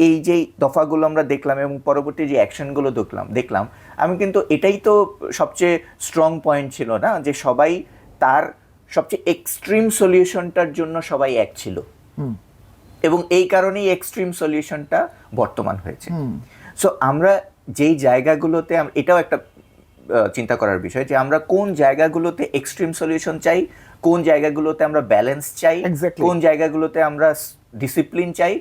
Speaker 2: এই যেই দফাগুলো আমরা দেখলাম এবং পরবর্তী যে অ্যাকশনগুলো দেখলাম, আমি কিন্তু এটাই তো সবচেয়ে স্ট্রং পয়েন্ট ছিল না, যে সবাই তার সবচেয়ে এক্সট্রিম সলিউশনটার জন্য সবাই এক ছিল, এবং এই কারণেই এক্সট্রিম সলিউশনটা বর্তমান হয়েছে। সো আমরা যেই জায়গাগুলোতে, এটাও একটা চিন্তা করার বিষয় যে আমরা কোন জায়গাগুলোতে এক্সট্রিম সলিউশন চাই, কোন জায়গাগুলোতে আমরা ব্যালেন্স চাই, কোন জায়গাগুলোতে আমরা ডিসিপ্লিন চাই,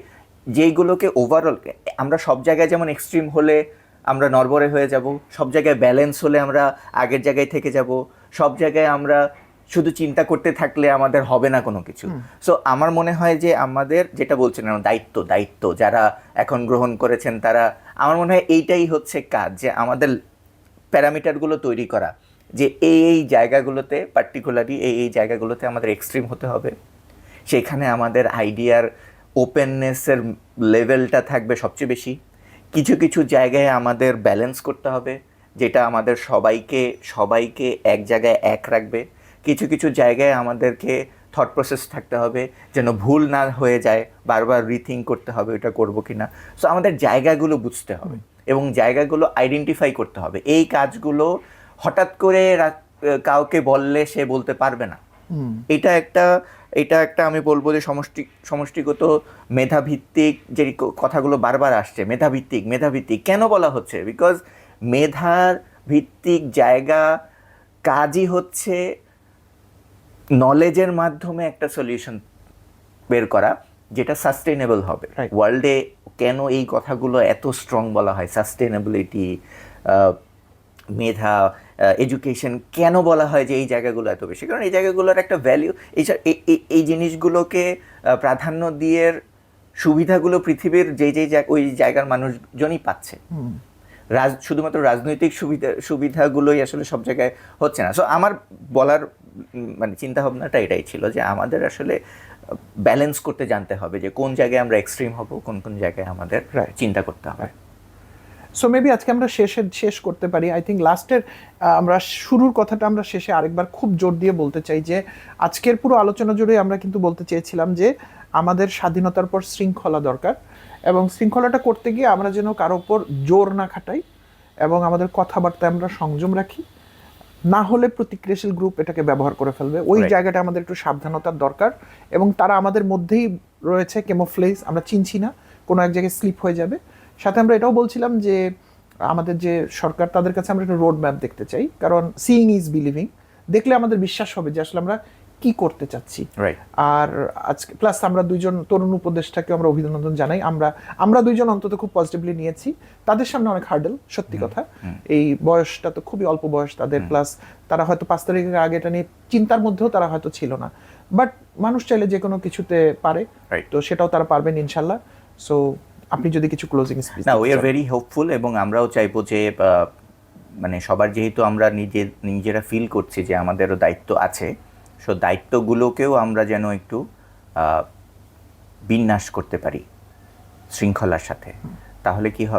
Speaker 2: যেইগুলোকে ওভারঅল আমরা সব জায়গায় যেমন এক্সট্রিম হলে আমরা নড়বড়ে হয়ে যাব, সব জায়গায় ব্যালেন্স হলে আমরা আগের জায়গায় থেকে যাব, সব জায়গায় আমরা শুধু চিন্তা করতে থাকলে আমাদের হবে না কোনো কিছু। সো আমার মনে হয় যে আমাদের যেটা বলছেন দায়িত্ব যারা এখন গ্রহণ করেছেন তারা, আমার মনে হয় এইটাই হচ্ছে কাজ, যে আমাদের প্যারামিটারগুলো তৈরি করা, যে এই জায়গাগুলোতে পার্টিকুলারলি এই জায়গাগুলোতে আমাদের এক্সট্রিম হতে হবে, সেখানে আমাদের আইডিয়ার ওপেননেসের লেভেলটা থাকবে সবচেয়ে বেশি। কিছু কিছু জায়গায় আমাদের ব্যালেন্স করতে হবে, যেটা আমাদের সবাইকে এক জায়গায় এক রাখবে। কিছু কিছু জায়গায় আমাদেরকে থট প্রসেস থাকতে হবে যেন ভুল না হয়ে যায়, বারবার রিথিঙ্ক করতে হবে ওটা করবো কিনা। সো আমাদের জায়গাগুলো বুঝতে হবে এবং জায়গাগুলো আইডেন্টিফাই করতে হবে। এই কাজগুলো হঠাৎ করে কাউকে বললে সে বলতে পারবে না। এটা একটা আমি বলবো যে সমষ্টিগত মেধাভিত্তিক যে কথাগুলো বারবার আসছে, মেধাভিত্তিক কেন বলা হচ্ছে? বিকজ মেধার ভিত্তিক জায়গা কাজই হচ্ছে নলেজের মাধ্যমে একটা সলিউশন বের করা যেটা সাস্টেনেবল হবে। ওয়ার্ল্ডে কেন এই কথাগুলো এত স্ট্রং বলা হয়, সাস্টেনেবিলিটি, মেধা, এডুকেশন, কেন বলা হয় যে এই জায়গাগুলো এত বেশি? কারণ এই জায়গাগুলোর একটা ভ্যালিউ, এই জিনিসগুলোকে প্রাধান্য দিয়ে সুবিধাগুলো পৃথিবীর ওই জায়গার মানুষজনই পাচ্ছে। শুধুমাত্র রাজনৈতিক সুবিধাগুলোই আসলে সব জায়গায় হচ্ছে না। সো আমার বলার মানে চিন্তা ভাবনাটা এটাই ছিল যে আমাদের আসলে ব্যালেন্স করতে জানতে হবে যে কোন জায়গায় আমরা এক্সট্রিম হব, কোন জায়গায় আমাদের চিন্তা করতে হবে।
Speaker 1: সো মেবি আজকে আমরা শেষ করতে পারি। আই থিঙ্ক লাস্টের আমরা শুরুর কথাটা আমরা শেষে আরেকবার খুব জোর দিয়ে বলতে চাই যে আজকের পুরো আলোচনা জুড়ে আমরা কিন্তু বলতে চেয়েছিলাম যে আমাদের স্বাধীনতার পর শৃঙ্খলা দরকার, এবং শৃঙ্খলাটা করতে গিয়ে আমরা যেন কারো উপর জোর না খাটাই এবং আমাদের কথাবার্তায় আমরা সংযম রাখি, না হলে প্রতিক্রিয়াশীল গ্রুপ এটাকে ব্যবহার করে ফেলবে। ওই জায়গাটা আমাদের একটু সাবধানতার দরকার, এবং তারা আমাদের মধ্যেই রয়েছে, কেমোফ্লেজ, আমরা চিনছি না, কোনো এক জায়গায় স্লিপ হয়ে যাবে। সাথে আমরা এটাও বলছিলাম যে আমাদের যে সরকার, তাদের কাছে আমরা একটা রোড ম্যাপ দেখতে চাই, কারণ সিইং ইজ বিলিভিং। দেখলে আমাদের বিশ্বাস হবে যে আসলে আমরা কি করতে চাচ্ছি।
Speaker 2: রাইট।
Speaker 1: আর আজকে প্লাস আমরা দুইজন তরুণ উপদেষ্টাকে আমরা অভিনন্দন জানাই। আমরা দুইজন অন্তত খুব পজিটিভলি নিয়েছি। তাদের সামনে অনেক হার্ডেল, সত্যি কথা। এই বয়সটা তো খুবই অল্প বয়স তাদের, প্লাস তারা হয়তো 5 তারিখের আগে এটা নিয়ে চিন্তার মধ্যেও তারা হয়তো ছিল না, বাট মানুষ চাইলে যে কোনো কিছুতে পারে, তো সেটাও তারা পারবেন ইনশাল্লাহ। সো আপনি যদি কিছু ক্লোজিং স্পিচ।
Speaker 2: না, উই আর ভেরি হোপফুল, এবং আমরাও চাইবো যে মানে সবার, যেহেতু আমরা নিজেরা ফিল করছি যে আমাদেরও দায়িত্ব আছে, সো দায়িত্বগুলোকেও আমরা যেন একটু বিন্যাস করতে পারি শৃঙ্খলার সাথে, তাহলে কি হবে